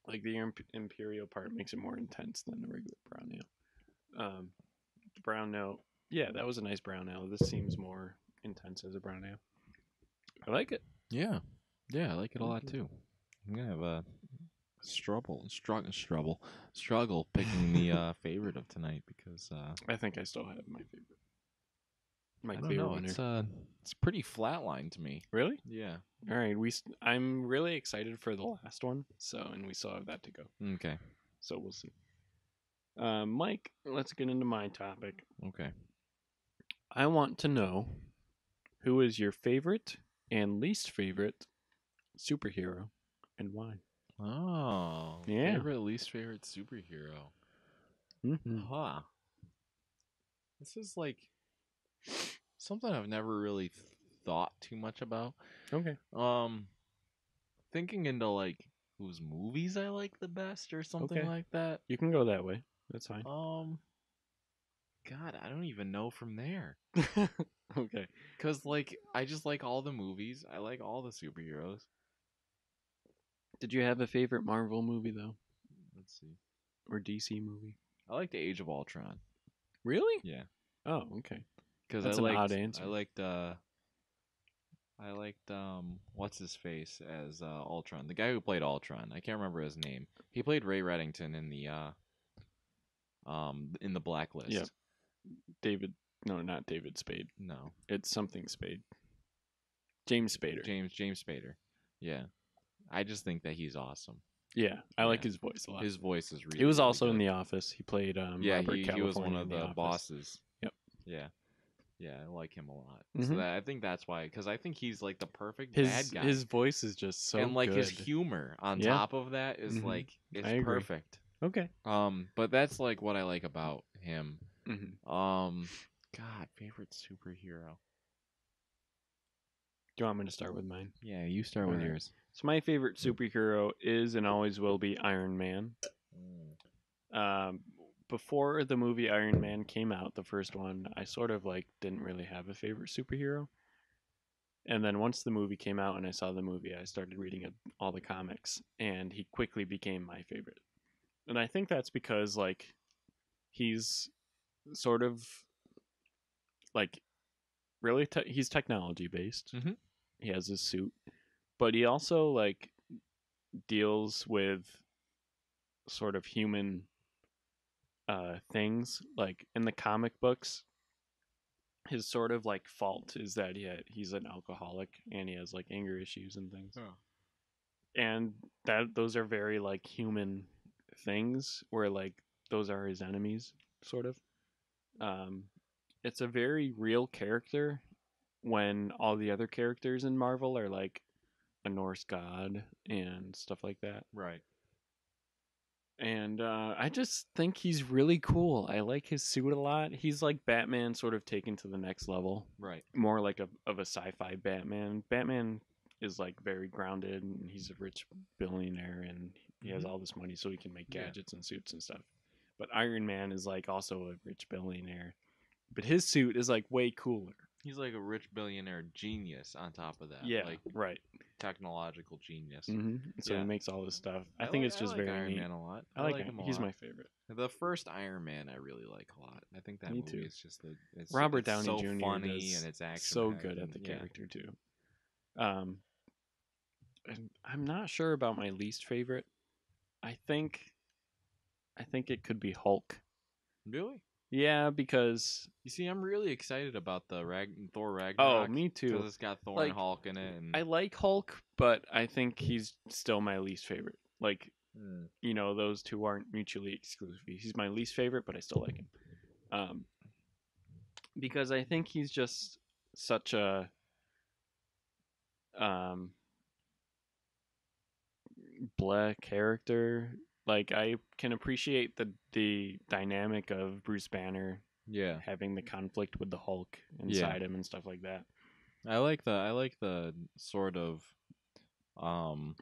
[SPEAKER 1] Like the imperial part makes it more intense than the regular brown ale. The brown note, yeah, that was a nice brown ale. This seems more intense as a brown ale. I like it.
[SPEAKER 2] Yeah, I like it a lot too. I'm gonna have a struggle picking the favorite of tonight because
[SPEAKER 1] I think I still have my favorite. My
[SPEAKER 2] I don't
[SPEAKER 1] clear
[SPEAKER 2] know.
[SPEAKER 1] winner.
[SPEAKER 2] It's pretty flatline to me.
[SPEAKER 1] Really?
[SPEAKER 2] Yeah.
[SPEAKER 1] All right. I'm really excited for the last one. And we still have that to go.
[SPEAKER 2] Okay.
[SPEAKER 1] So we'll see. Mike, let's get into my topic.
[SPEAKER 2] Okay.
[SPEAKER 1] I want to know who is your favorite and least favorite superhero and why.
[SPEAKER 2] Oh,
[SPEAKER 1] Yeah.
[SPEAKER 2] favorite, least favorite superhero.
[SPEAKER 1] Mm-hmm.
[SPEAKER 2] Huh. This is like something I've never really thought too much about.
[SPEAKER 1] Okay.
[SPEAKER 2] Thinking into like whose movies I like the best or something
[SPEAKER 1] Okay.
[SPEAKER 2] like that.
[SPEAKER 1] You can go that way. That's fine.
[SPEAKER 2] Um, God, I don't even know from there.
[SPEAKER 1] Okay.
[SPEAKER 2] Cause like I just like all the movies. I like all the superheroes.
[SPEAKER 1] Did you have a favorite Marvel movie though,
[SPEAKER 2] Let's see.
[SPEAKER 1] or DC movie?
[SPEAKER 2] I like the Age of Ultron.
[SPEAKER 1] Really?
[SPEAKER 2] Yeah,
[SPEAKER 1] Oh, okay.
[SPEAKER 2] because
[SPEAKER 1] That's an odd answer.
[SPEAKER 2] I liked what's his face as Ultron, the guy who played Ultron. I can't remember his name. He played Ray Reddington in the Blacklist.
[SPEAKER 1] Yeah. David. No, not David Spade.
[SPEAKER 2] No,
[SPEAKER 1] It's something Spade. James Spader.
[SPEAKER 2] James Spader. Yeah, I just think that he's awesome.
[SPEAKER 1] Yeah, I like
[SPEAKER 2] Yeah.
[SPEAKER 1] his voice a lot.
[SPEAKER 2] His voice is really.
[SPEAKER 1] He was
[SPEAKER 2] really
[SPEAKER 1] also in
[SPEAKER 2] good.
[SPEAKER 1] The Office. He played
[SPEAKER 2] Yeah,
[SPEAKER 1] Robert
[SPEAKER 2] he was one
[SPEAKER 1] California
[SPEAKER 2] of
[SPEAKER 1] in The
[SPEAKER 2] the
[SPEAKER 1] Office.
[SPEAKER 2] bosses.
[SPEAKER 1] Yep.
[SPEAKER 2] Yeah. Yeah, I like him a lot.
[SPEAKER 1] Mhm.
[SPEAKER 2] So I think that's why, because I think he's like the perfect bad guy.
[SPEAKER 1] His voice is just so
[SPEAKER 2] and like
[SPEAKER 1] good.
[SPEAKER 2] his humor on
[SPEAKER 1] Yeah.
[SPEAKER 2] top of that is
[SPEAKER 1] Mhm.
[SPEAKER 2] like it's
[SPEAKER 1] I agree.
[SPEAKER 2] perfect.
[SPEAKER 1] Okay.
[SPEAKER 2] But that's like what I like about him.
[SPEAKER 1] Mm-hmm.
[SPEAKER 2] God, favorite superhero.
[SPEAKER 1] Do you want me to start with mine?
[SPEAKER 2] Yeah, you start with
[SPEAKER 1] Alright.
[SPEAKER 2] yours.
[SPEAKER 1] So my favorite superhero is and always will be Iron Man. Before the movie Iron Man came out, the first one, I sort of like didn't really have a favorite superhero. And then once the movie came out and I saw the movie, I started reading all the comics, and he quickly became my favorite. And I think that's because like he's sort of like really he's technology based.
[SPEAKER 2] Mhm.
[SPEAKER 1] He has his suit, but he also like deals with sort of human things. Like in the comic books, his sort of like fault is that he's an alcoholic and he has like anger issues and things.
[SPEAKER 2] Oh.
[SPEAKER 1] And those are very like human things where like those are his enemies sort of. Um, it's a very real character when all the other characters in Marvel are like a Norse god and stuff like that.
[SPEAKER 2] Right.
[SPEAKER 1] And I just think he's really cool. I like his suit a lot. He's like Batman, sort of taken to the next level.
[SPEAKER 2] Right.
[SPEAKER 1] More like of a sci-fi Batman. Batman is like very grounded, and he's a rich billionaire, and he has all this money, so he can make gadgets and suits and stuff. But Iron Man is like also a rich billionaire, but his suit is like way cooler.
[SPEAKER 2] He's like a rich billionaire genius on top of that.
[SPEAKER 1] Yeah,
[SPEAKER 2] Like
[SPEAKER 1] right.
[SPEAKER 2] technological genius.
[SPEAKER 1] Mm-hmm. So
[SPEAKER 2] Yeah.
[SPEAKER 1] he makes all this stuff. I think it's just
[SPEAKER 2] I like
[SPEAKER 1] very
[SPEAKER 2] Iron
[SPEAKER 1] neat.
[SPEAKER 2] Man a lot.
[SPEAKER 1] I like
[SPEAKER 2] him a
[SPEAKER 1] He's
[SPEAKER 2] lot.
[SPEAKER 1] my favorite.
[SPEAKER 2] The first Iron Man I really like a lot. I think that
[SPEAKER 1] Me
[SPEAKER 2] movie
[SPEAKER 1] too.
[SPEAKER 2] is just
[SPEAKER 1] Robert
[SPEAKER 2] it's
[SPEAKER 1] Downey
[SPEAKER 2] so
[SPEAKER 1] Jr.
[SPEAKER 2] funny
[SPEAKER 1] does
[SPEAKER 2] and it's action
[SPEAKER 1] so good at the character too. And I'm not sure about my least favorite. I think it could be Hulk.
[SPEAKER 2] Really?
[SPEAKER 1] Yeah, because
[SPEAKER 2] You see, I'm really excited about the Thor Ragnarok.
[SPEAKER 1] me too.
[SPEAKER 2] Because it's got Thor
[SPEAKER 1] Like,
[SPEAKER 2] and Hulk in it. And
[SPEAKER 1] I like Hulk, but I think he's still my least favorite. Like, you know, those two aren't mutually exclusive. He's my least favorite, but I still like him. Because I think he's just such a um black character. Like I can appreciate the dynamic of Bruce Banner
[SPEAKER 2] yeah,
[SPEAKER 1] having the conflict with the Hulk inside him and stuff like that.
[SPEAKER 2] I like the um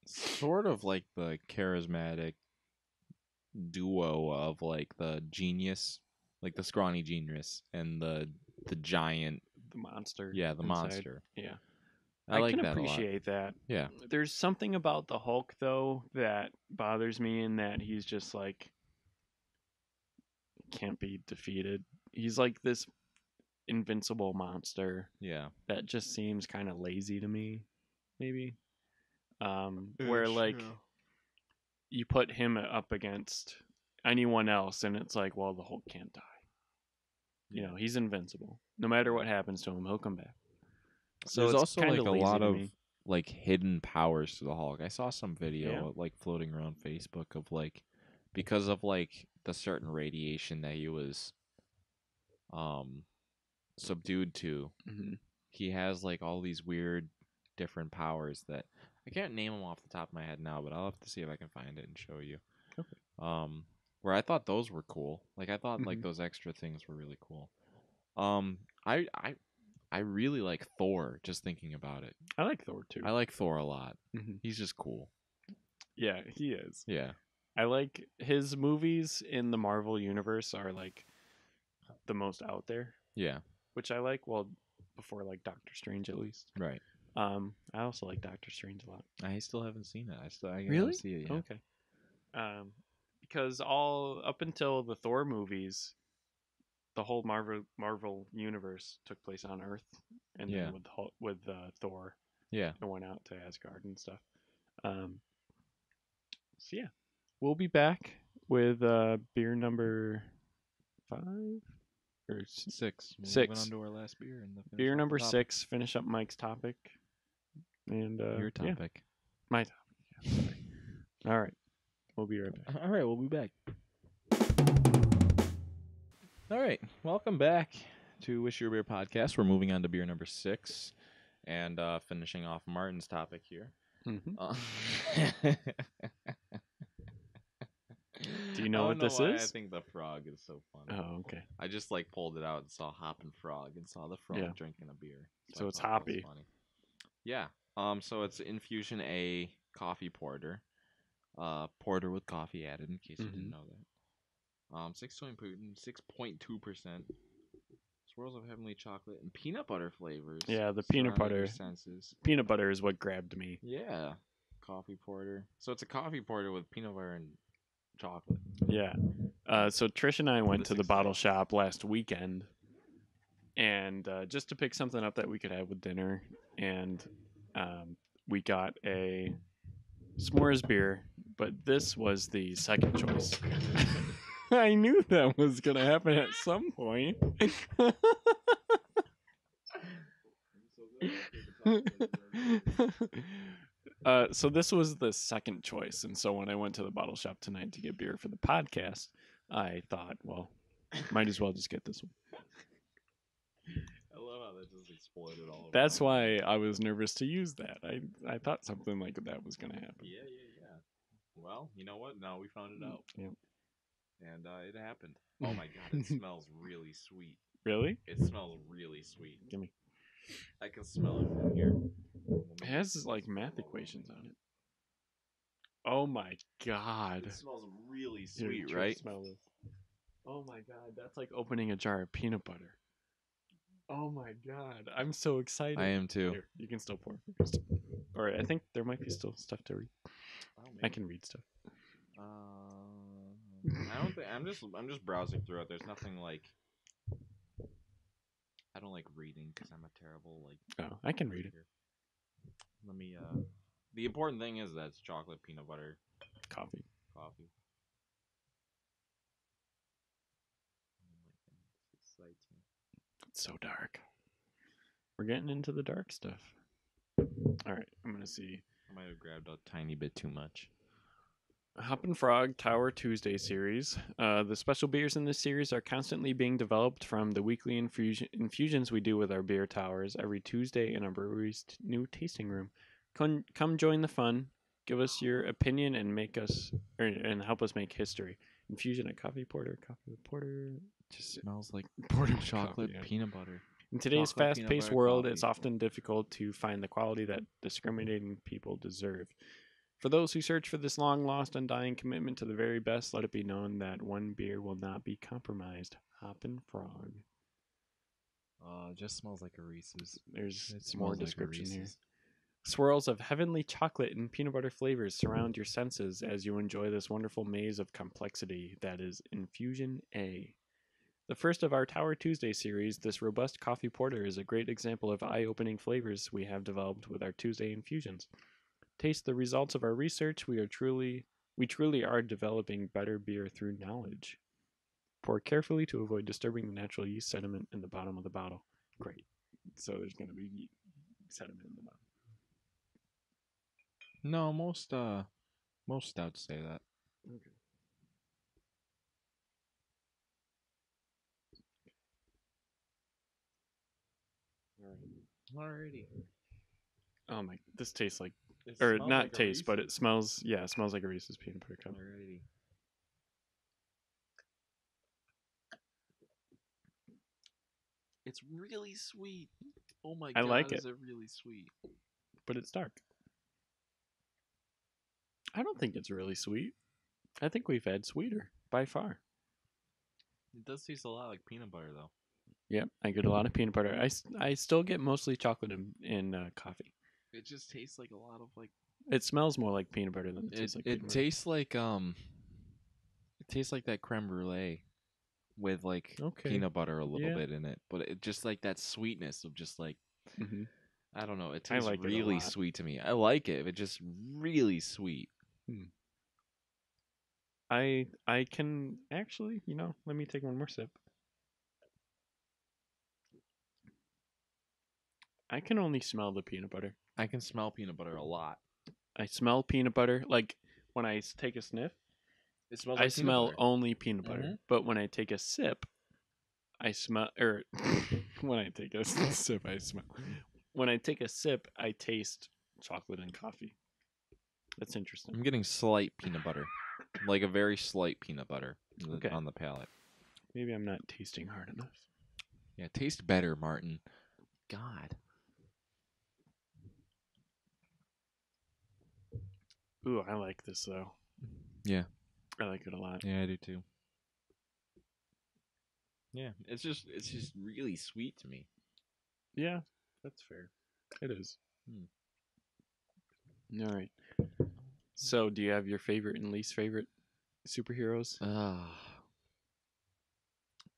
[SPEAKER 2] sort of like the charismatic duo of like the genius, like the scrawny genius and the giant,
[SPEAKER 1] The monster.
[SPEAKER 2] yeah, the
[SPEAKER 1] inside.
[SPEAKER 2] monster.
[SPEAKER 1] Yeah.
[SPEAKER 2] I like
[SPEAKER 1] can
[SPEAKER 2] that
[SPEAKER 1] appreciate that.
[SPEAKER 2] Yeah.
[SPEAKER 1] There's something about the Hulk though that bothers me in that he's just like can't be defeated. He's like this invincible monster.
[SPEAKER 2] Yeah.
[SPEAKER 1] That just seems kind of lazy to me, maybe. Where like you put him up against anyone else and it's like, well, the Hulk can't die. You
[SPEAKER 2] Yeah.
[SPEAKER 1] know, he's invincible. No matter what happens to him, he'll come back. So
[SPEAKER 2] There's
[SPEAKER 1] it's
[SPEAKER 2] also
[SPEAKER 1] kind
[SPEAKER 2] like
[SPEAKER 1] of
[SPEAKER 2] a
[SPEAKER 1] lazy
[SPEAKER 2] lot
[SPEAKER 1] to
[SPEAKER 2] of
[SPEAKER 1] me.
[SPEAKER 2] like hidden powers to the Hulk. I saw some
[SPEAKER 1] Yeah.
[SPEAKER 2] video like floating around Facebook of like because of like the certain radiation that he was um subdued to,
[SPEAKER 1] Hmm.
[SPEAKER 2] he has like all these weird different powers that I can't name them off the top of my head now, but I'll have to see if I can find it and show you.
[SPEAKER 1] Okay.
[SPEAKER 2] Where I thought those were cool. Like I thought like
[SPEAKER 1] Hmm.
[SPEAKER 2] those extra things were really cool. Um, I I I really like Thor. Just thinking about it,
[SPEAKER 1] I like Thor too.
[SPEAKER 2] I like Thor a lot.
[SPEAKER 1] Hmm.
[SPEAKER 2] He's just cool.
[SPEAKER 1] Yeah, he is.
[SPEAKER 2] Yeah,
[SPEAKER 1] I like his movies in the Marvel universe are like the most out there,
[SPEAKER 2] yeah,
[SPEAKER 1] which I like. Well, before like Doctor Strange at least.
[SPEAKER 2] right.
[SPEAKER 1] I also like Doctor Strange a lot.
[SPEAKER 2] I still haven't seen it. I gotta
[SPEAKER 1] Really?
[SPEAKER 2] see it yet.
[SPEAKER 1] Okay. Um, because all up until the Thor movies, the whole Marvel universe took place on Earth, and
[SPEAKER 2] Yeah,
[SPEAKER 1] then with Thor,
[SPEAKER 2] yeah.
[SPEAKER 1] it went out to Asgard and stuff. Um, so yeah, we'll be back with beer number 5 or
[SPEAKER 2] 6. We're moving on
[SPEAKER 1] 6.
[SPEAKER 2] to our last beer and finish
[SPEAKER 1] Beer
[SPEAKER 2] off the
[SPEAKER 1] number
[SPEAKER 2] topic.
[SPEAKER 1] 6. Finish up Mike's topic, and
[SPEAKER 2] Your
[SPEAKER 1] yeah,
[SPEAKER 2] topic.
[SPEAKER 1] my topic. Yeah, sorry. All right, we'll be right back.
[SPEAKER 2] All right, we'll be back. All right, welcome back to Wish Your Beer podcast. We're moving on to beer number 6 and finishing off Martin's topic here.
[SPEAKER 1] Mm-hmm.
[SPEAKER 2] Uh,
[SPEAKER 1] Do you know
[SPEAKER 2] I
[SPEAKER 1] what
[SPEAKER 2] don't know
[SPEAKER 1] this
[SPEAKER 2] why
[SPEAKER 1] is?
[SPEAKER 2] I think the frog is so funny.
[SPEAKER 1] Oh, okay.
[SPEAKER 2] I just like pulled it out and saw Hop and Frog and saw the frog
[SPEAKER 1] Yeah.
[SPEAKER 2] drinking a beer.
[SPEAKER 1] So
[SPEAKER 2] I
[SPEAKER 1] it's
[SPEAKER 2] thought that was
[SPEAKER 1] hoppy.
[SPEAKER 2] funny. Yeah. So it's Infusion A coffee porter. Porter with coffee added, in case you didn't know that. 6.2%. Swirls of heavenly chocolate and peanut butter flavors.
[SPEAKER 1] Yeah, the peanut
[SPEAKER 2] surrounding
[SPEAKER 1] butter.
[SPEAKER 2] your senses.
[SPEAKER 1] Peanut butter is what grabbed me.
[SPEAKER 2] Yeah. Coffee porter. So it's a coffee porter with peanut butter and chocolate.
[SPEAKER 1] Yeah. So Trish and I went
[SPEAKER 2] This
[SPEAKER 1] to the bottle
[SPEAKER 2] excites
[SPEAKER 1] shop last weekend, and just to pick something up that we could have with dinner, and we got a s'mores beer, but this was the second choice. I knew that was gonna happen at some point. So this was the second choice, and so when I went to the bottle shop tonight to get beer for the podcast, I thought, well, might as well just get this one.
[SPEAKER 2] I love how that just exploded all over.
[SPEAKER 1] That's why I was nervous to use that. I thought something like that was gonna happen.
[SPEAKER 2] Yeah. Well, you know what? Now we found it out.
[SPEAKER 1] Yep.
[SPEAKER 2] And it happened. Oh my god, it smells really sweet.
[SPEAKER 1] Really?
[SPEAKER 2] It smells really sweet.
[SPEAKER 1] Gimme.
[SPEAKER 2] I can smell it from here.
[SPEAKER 1] It has like math equations on it. Oh my god.
[SPEAKER 2] It smells really
[SPEAKER 1] Here,
[SPEAKER 2] sweet,
[SPEAKER 1] Trish,
[SPEAKER 2] right?
[SPEAKER 1] Smell this. Oh my god, that's like opening a jar of peanut butter. Oh my god, I'm so excited.
[SPEAKER 2] I am too.
[SPEAKER 1] Here, you can still pour first. Or I think there might be still stuff to read.
[SPEAKER 2] Oh,
[SPEAKER 1] I can read stuff.
[SPEAKER 2] I don't think I'm just browsing through it. There's nothing like. I don't like reading because I'm a terrible like.
[SPEAKER 1] Oh, I can read it.
[SPEAKER 2] reader. Let me. The important thing is that it's chocolate, peanut butter,
[SPEAKER 1] Coffee.
[SPEAKER 2] coffee. Oh my god, this excites me.
[SPEAKER 1] It's so dark. We're getting into the dark stuff. All right, I'm gonna see.
[SPEAKER 2] I might have grabbed a tiny bit too much.
[SPEAKER 1] Hop and Frog Tower Tuesday series. The special beers in this series are constantly being developed from the weekly infusions we do with our beer towers every Tuesday in our brewery's new tasting room. Come join the fun. Give us your opinion and and help us make history. Infusion at coffee porter.
[SPEAKER 2] Just smells like
[SPEAKER 1] Porter
[SPEAKER 2] chocolate,
[SPEAKER 1] coffee, yeah.
[SPEAKER 2] peanut butter.
[SPEAKER 1] In today's
[SPEAKER 2] Chocolate, peanut
[SPEAKER 1] fast-paced
[SPEAKER 2] butter,
[SPEAKER 1] world,
[SPEAKER 2] coffee.
[SPEAKER 1] it's often difficult to find the quality that discriminating people deserve. For those who search for this long-lost, undying commitment to the very best, let it be known that one beer will not be compromised. Hop and Frog.
[SPEAKER 2] It just smells like a Reese's.
[SPEAKER 1] There's
[SPEAKER 2] It
[SPEAKER 1] more
[SPEAKER 2] smells like a
[SPEAKER 1] description here.
[SPEAKER 2] Reese's.
[SPEAKER 1] Swirls of heavenly chocolate and peanut butter flavors surround your senses as you enjoy this wonderful maze of complexity that is Infusion A. The first of our Tower Tuesday series, this robust coffee porter is a great example of eye-opening flavors we have developed with our Tuesday infusions. Taste the results of our research. We truly are developing better beer through knowledge. Pour carefully to avoid disturbing the natural yeast sediment in the bottom of the bottle. Great. So there's going to be sediment in the bottom.
[SPEAKER 2] No, most stouts say that.
[SPEAKER 1] Okay.
[SPEAKER 2] Alrighty.
[SPEAKER 1] Oh my! This tastes like,
[SPEAKER 2] It
[SPEAKER 1] or
[SPEAKER 2] smells
[SPEAKER 1] not
[SPEAKER 2] like a
[SPEAKER 1] taste, but it
[SPEAKER 2] Reese's.
[SPEAKER 1] smells. Yeah, it smells like a Reese's peanut butter cup.
[SPEAKER 2] Alrighty. It's really sweet. Oh my
[SPEAKER 1] I like
[SPEAKER 2] god,
[SPEAKER 1] it,
[SPEAKER 2] is it really sweet?
[SPEAKER 1] but it's dark. I don't think it's really sweet. I think we've had sweeter by far.
[SPEAKER 2] It does taste a lot like peanut butter though.
[SPEAKER 1] Yep, I get a lot of peanut butter. I still get mostly chocolate in coffee.
[SPEAKER 2] It just tastes like a lot of like
[SPEAKER 1] It smells more like peanut butter than it tastes like peanut butter.
[SPEAKER 2] It tastes like that creme brulee with like
[SPEAKER 1] Okay.
[SPEAKER 2] peanut butter a little
[SPEAKER 1] Yeah.
[SPEAKER 2] bit in it, but it just like that sweetness of just like
[SPEAKER 1] Mm-hmm.
[SPEAKER 2] I don't know. It
[SPEAKER 1] I
[SPEAKER 2] tastes
[SPEAKER 1] like it a
[SPEAKER 2] really
[SPEAKER 1] lot.
[SPEAKER 2] sweet to me. I like it. It's just really sweet.
[SPEAKER 1] I can actually, let me take one more sip. I can only smell the peanut butter.
[SPEAKER 2] I can smell peanut butter a lot.
[SPEAKER 1] I smell peanut butter. Like when I take a sniff,
[SPEAKER 2] It smells
[SPEAKER 1] I
[SPEAKER 2] like peanut
[SPEAKER 1] smell
[SPEAKER 2] butter.
[SPEAKER 1] only peanut butter.
[SPEAKER 2] Mhm.
[SPEAKER 1] But when I take a sip, I smell. Or when I take a sip, I smell. When I take a sip, I taste chocolate and coffee. That's interesting.
[SPEAKER 2] I'm getting slight peanut butter, like a very slight peanut butter
[SPEAKER 1] Okay.
[SPEAKER 2] on the palate.
[SPEAKER 1] Maybe I'm not tasting hard enough.
[SPEAKER 2] Yeah, taste better, Martin. God.
[SPEAKER 1] Ooh, I like this though.
[SPEAKER 2] Yeah.
[SPEAKER 1] I like it a lot.
[SPEAKER 2] Yeah, I do too. Yeah, it's just really sweet to me.
[SPEAKER 1] Yeah, that's fair. It is. All right. So, do you have your favorite and least favorite superheroes?
[SPEAKER 2] I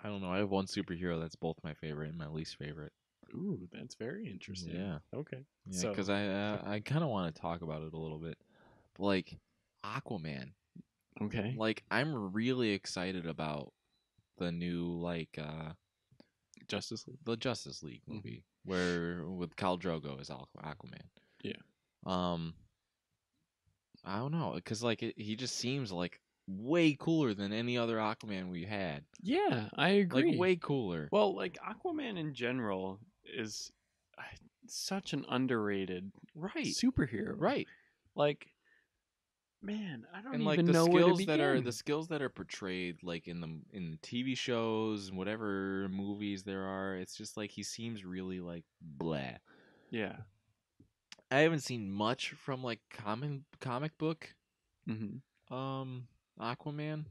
[SPEAKER 2] don't know. I have one superhero that's both my favorite and my least favorite.
[SPEAKER 1] Ooh, that's very interesting.
[SPEAKER 2] Yeah.
[SPEAKER 1] Okay.
[SPEAKER 2] Yeah,
[SPEAKER 1] So,
[SPEAKER 2] because I kind of want to talk about it a little bit. But, like Aquaman.
[SPEAKER 1] okay.
[SPEAKER 2] Like I'm really excited about the new
[SPEAKER 1] Justice League.
[SPEAKER 2] the Justice League movie where with Khal Drogo as Aquaman.
[SPEAKER 1] Yeah.
[SPEAKER 2] I don't know because he just seems like way cooler than any other Aquaman we had.
[SPEAKER 1] Yeah, I agree.
[SPEAKER 2] Like way cooler.
[SPEAKER 1] Well, like Aquaman in general is such an underrated superhero.
[SPEAKER 2] Right.
[SPEAKER 1] Like, man, I don't
[SPEAKER 2] And
[SPEAKER 1] even
[SPEAKER 2] like the
[SPEAKER 1] know where to
[SPEAKER 2] skills that are
[SPEAKER 1] begin.
[SPEAKER 2] the skills that are portrayed like in the TV shows and whatever movies there are, it's just like he seems really like blah.
[SPEAKER 1] Yeah.
[SPEAKER 2] I haven't seen much from like comic book
[SPEAKER 1] Mm-hmm.
[SPEAKER 2] Aquaman,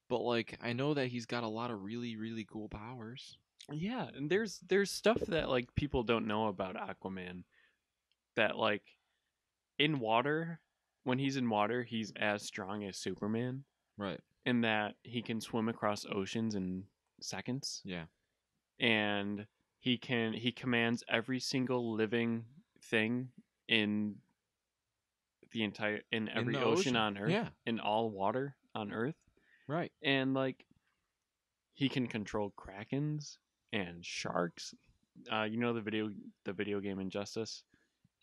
[SPEAKER 2] but like I know that he's got a lot of really really cool powers.
[SPEAKER 1] Yeah, and there's stuff that like people don't know about Aquaman that like in water, when he's in water, he's as strong as Superman
[SPEAKER 2] Right.
[SPEAKER 1] in that he can swim across oceans in seconds.
[SPEAKER 2] Yeah.
[SPEAKER 1] And he commands every single living thing in in every
[SPEAKER 2] the
[SPEAKER 1] ocean
[SPEAKER 2] ocean.
[SPEAKER 1] on Earth,
[SPEAKER 2] Yeah.
[SPEAKER 1] in all water on Earth.
[SPEAKER 2] Right.
[SPEAKER 1] And like he can control krakens and sharks. You know the video game Injustice.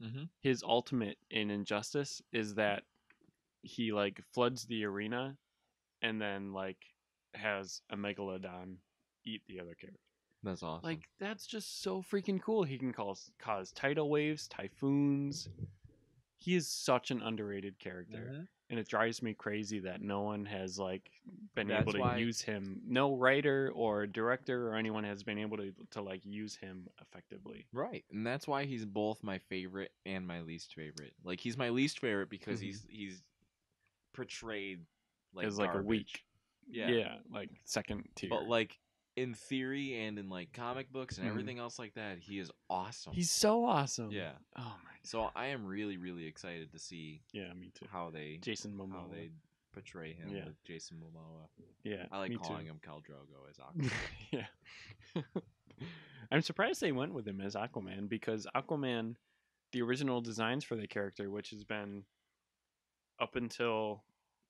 [SPEAKER 2] Mm-hmm.
[SPEAKER 1] His ultimate in Injustice is that he like floods the arena and then like has a megalodon eat the other character.
[SPEAKER 2] That's awesome.
[SPEAKER 1] Like that's just so freaking cool. He can cause tidal waves, typhoons. He is such an underrated character. And it drives me crazy that no one has like been able to use him. No writer or director or anyone has been able to like use him effectively.
[SPEAKER 2] Right. And that's why he's both my favorite and my least favorite. Like he's my least favorite because he's portrayed like
[SPEAKER 1] as like
[SPEAKER 2] garbage.
[SPEAKER 1] a weak.
[SPEAKER 2] Yeah.
[SPEAKER 1] Yeah, like second tier.
[SPEAKER 2] But like in theory and in like comic books and everything else like that, he is awesome.
[SPEAKER 1] He's so awesome.
[SPEAKER 2] Yeah.
[SPEAKER 1] Oh my god.
[SPEAKER 2] So I am really, really excited to see
[SPEAKER 1] me too.
[SPEAKER 2] how they
[SPEAKER 1] Jason Momoa.
[SPEAKER 2] how they portray him with Jason Momoa.
[SPEAKER 1] Yeah.
[SPEAKER 2] I like
[SPEAKER 1] me
[SPEAKER 2] calling
[SPEAKER 1] too.
[SPEAKER 2] him Khal Drogo as Aquaman.
[SPEAKER 1] Yeah. I'm surprised they went with him as Aquaman because Aquaman, the original designs for the character, which has been up until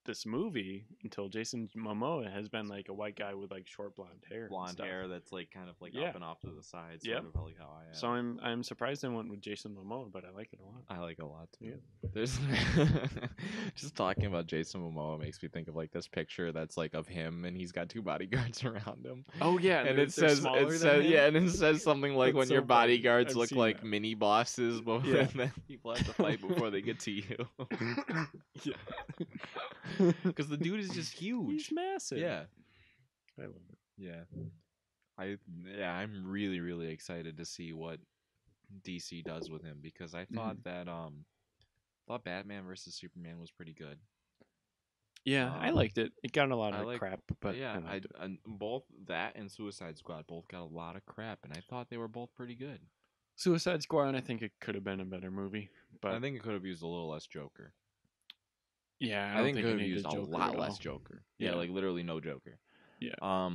[SPEAKER 1] this movie until Jason Momoa has been like a white guy with like short blonde hair. and
[SPEAKER 2] Blonde
[SPEAKER 1] stuff.
[SPEAKER 2] hair that's like kind of like
[SPEAKER 1] Yeah.
[SPEAKER 2] up and off to the side,
[SPEAKER 1] Yep.
[SPEAKER 2] sort of like how I have.
[SPEAKER 1] So I'm surprised I went with Jason Momoa, but I like it a lot.
[SPEAKER 2] I like it a lot too.
[SPEAKER 1] Yeah.
[SPEAKER 2] There's just talking about Jason Momoa makes me think of like this picture that's like of him and he's got two bodyguards around him.
[SPEAKER 1] Oh yeah,
[SPEAKER 2] And
[SPEAKER 1] they're
[SPEAKER 2] it says
[SPEAKER 1] yeah,
[SPEAKER 2] and it says something like
[SPEAKER 1] That's
[SPEAKER 2] when
[SPEAKER 1] so
[SPEAKER 2] your
[SPEAKER 1] funny.
[SPEAKER 2] bodyguards
[SPEAKER 1] I've
[SPEAKER 2] look
[SPEAKER 1] seen
[SPEAKER 2] like
[SPEAKER 1] that.
[SPEAKER 2] mini bosses, but
[SPEAKER 1] Yeah.
[SPEAKER 2] then people have to fight before they get to you.
[SPEAKER 1] yeah.
[SPEAKER 2] Because the dude is just huge.
[SPEAKER 1] He's massive.
[SPEAKER 2] Yeah.
[SPEAKER 1] I love it.
[SPEAKER 2] Yeah. I'm really, really excited to see what DC does with him because I thought that thought Batman versus Superman was pretty good.
[SPEAKER 1] Yeah, I liked it. It got a lot of crap, but
[SPEAKER 2] yeah,
[SPEAKER 1] I liked it.
[SPEAKER 2] and both that and Suicide Squad both got a lot of crap, and I thought they were both pretty good.
[SPEAKER 1] Suicide Squad, I think it could have been a better movie, but
[SPEAKER 2] I think it could have used a little less Joker.
[SPEAKER 1] yeah,
[SPEAKER 2] I think it
[SPEAKER 1] it
[SPEAKER 2] could have
[SPEAKER 1] needed
[SPEAKER 2] used a
[SPEAKER 1] Joker
[SPEAKER 2] lot
[SPEAKER 1] at
[SPEAKER 2] less
[SPEAKER 1] all.
[SPEAKER 2] Joker.
[SPEAKER 1] Yeah.
[SPEAKER 2] Yeah, like literally no Joker.
[SPEAKER 1] Yeah.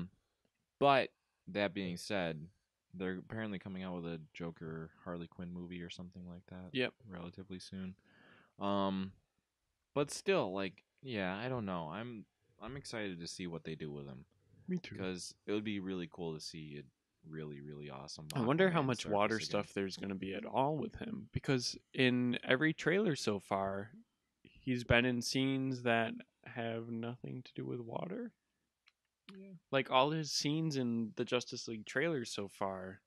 [SPEAKER 2] But that being said, they're apparently coming out with a Joker Harley Quinn movie or something like that.
[SPEAKER 1] Yep.
[SPEAKER 2] Relatively soon. But still, like, yeah, I don't know. I'm excited to see what they do with him
[SPEAKER 1] Me too.
[SPEAKER 2] because it would be really cool to see it really, really awesome.
[SPEAKER 1] I wonder how
[SPEAKER 2] Aquaman
[SPEAKER 1] much
[SPEAKER 2] surface
[SPEAKER 1] water
[SPEAKER 2] again.
[SPEAKER 1] stuff there's going to be at all with him because in every trailer so far, he's been in scenes that have nothing to do with water.
[SPEAKER 2] Yeah.
[SPEAKER 1] Like all his scenes in the Justice League trailers so far,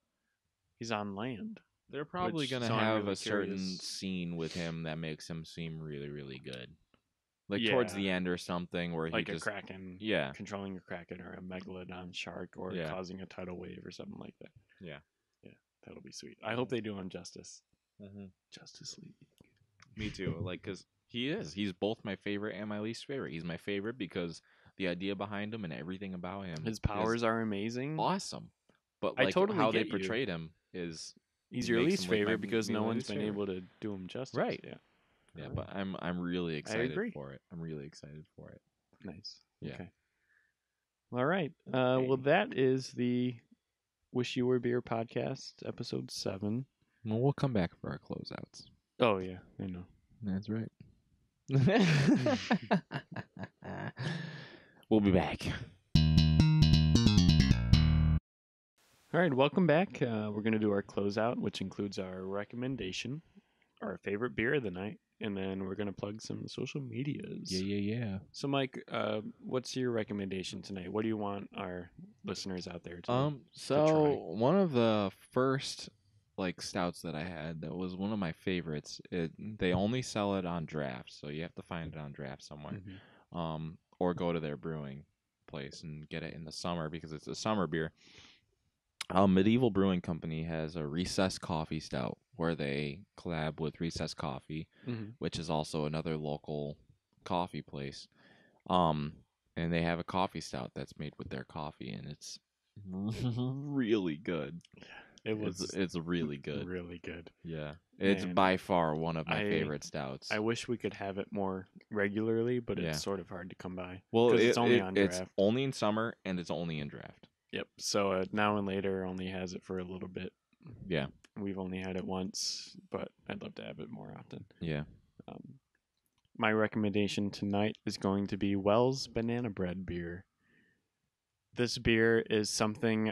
[SPEAKER 1] he's on land.
[SPEAKER 2] They're probably
[SPEAKER 1] Which-
[SPEAKER 2] gonna
[SPEAKER 1] so I'm
[SPEAKER 2] have
[SPEAKER 1] really
[SPEAKER 2] a certain
[SPEAKER 1] curious.
[SPEAKER 2] scene with him that makes him seem really, really good. Like towards
[SPEAKER 1] Yeah.
[SPEAKER 2] the end or something where
[SPEAKER 1] Like
[SPEAKER 2] he
[SPEAKER 1] a
[SPEAKER 2] just
[SPEAKER 1] kraken,
[SPEAKER 2] yeah.
[SPEAKER 1] controlling a kraken or a megalodon shark or
[SPEAKER 2] Yeah.
[SPEAKER 1] causing a tidal wave or something like that.
[SPEAKER 2] Yeah.
[SPEAKER 1] Yeah, that'll be sweet. I hope they do on Justice.
[SPEAKER 2] Mm-hmm.
[SPEAKER 1] Justice League.
[SPEAKER 2] Me too. Like, cause he's both my favorite and my least favorite. He's my favorite because the idea behind him and everything about him,
[SPEAKER 1] His
[SPEAKER 2] is
[SPEAKER 1] powers are amazing.
[SPEAKER 2] awesome. But
[SPEAKER 1] I
[SPEAKER 2] like
[SPEAKER 1] totally
[SPEAKER 2] how they
[SPEAKER 1] get you.
[SPEAKER 2] portrayed him is
[SPEAKER 1] He's
[SPEAKER 2] it
[SPEAKER 1] your
[SPEAKER 2] makes
[SPEAKER 1] least
[SPEAKER 2] him, like, my-
[SPEAKER 1] favorite because
[SPEAKER 2] me
[SPEAKER 1] no
[SPEAKER 2] my
[SPEAKER 1] one's
[SPEAKER 2] least
[SPEAKER 1] been
[SPEAKER 2] favorite.
[SPEAKER 1] able to do him justice.
[SPEAKER 2] Right.
[SPEAKER 1] Yeah.
[SPEAKER 2] yeah.
[SPEAKER 1] Alright.
[SPEAKER 2] But I'm really excited
[SPEAKER 1] agree.
[SPEAKER 2] for it. I'm really excited for it.
[SPEAKER 1] Nice.
[SPEAKER 2] Yeah.
[SPEAKER 1] Okay. All right. Well, that is the Wish You Were Beer podcast, episode 7.
[SPEAKER 2] Well, we'll come back for our closeouts.
[SPEAKER 1] Oh yeah, I know.
[SPEAKER 2] That's right. We'll be back.
[SPEAKER 1] All right, welcome back. We're going to do our closeout, which includes our recommendation, our favorite beer of the night, and then we're going to plug some social medias.
[SPEAKER 2] Yeah.
[SPEAKER 1] So, Mike, what's your recommendation tonight? What do you want our listeners out there to
[SPEAKER 2] So
[SPEAKER 1] try.
[SPEAKER 2] one of the first like stouts that I had that was one of my favorites. They only sell it on draft, so you have to find it on draft somewhere.
[SPEAKER 1] Mhm.
[SPEAKER 2] Or go to their brewing place and get it in the summer because it's a summer beer. Medieval Brewing Company has a Recess Coffee Stout where they collab with Recess Coffee,
[SPEAKER 1] Mhm.
[SPEAKER 2] which is also another local coffee place. And they have a coffee stout that's made with their coffee, and it's really good. It's really good.
[SPEAKER 1] Really good.
[SPEAKER 2] Yeah, it's
[SPEAKER 1] Man.
[SPEAKER 2] by far one of my favorite stouts.
[SPEAKER 1] I wish we could have it more regularly, but
[SPEAKER 2] Yeah.
[SPEAKER 1] it's sort of hard to come by.
[SPEAKER 2] Well,
[SPEAKER 1] 'Cause it's only on
[SPEAKER 2] it's
[SPEAKER 1] draft.
[SPEAKER 2] only in summer and it's only in draft.
[SPEAKER 1] Yep. So Now and Later only has it for a little bit.
[SPEAKER 2] Yeah,
[SPEAKER 1] We've only had it once, but I'd love to have it more often.
[SPEAKER 2] yeah.
[SPEAKER 1] My recommendation tonight is going to be Wells Banana Bread beer. This beer is something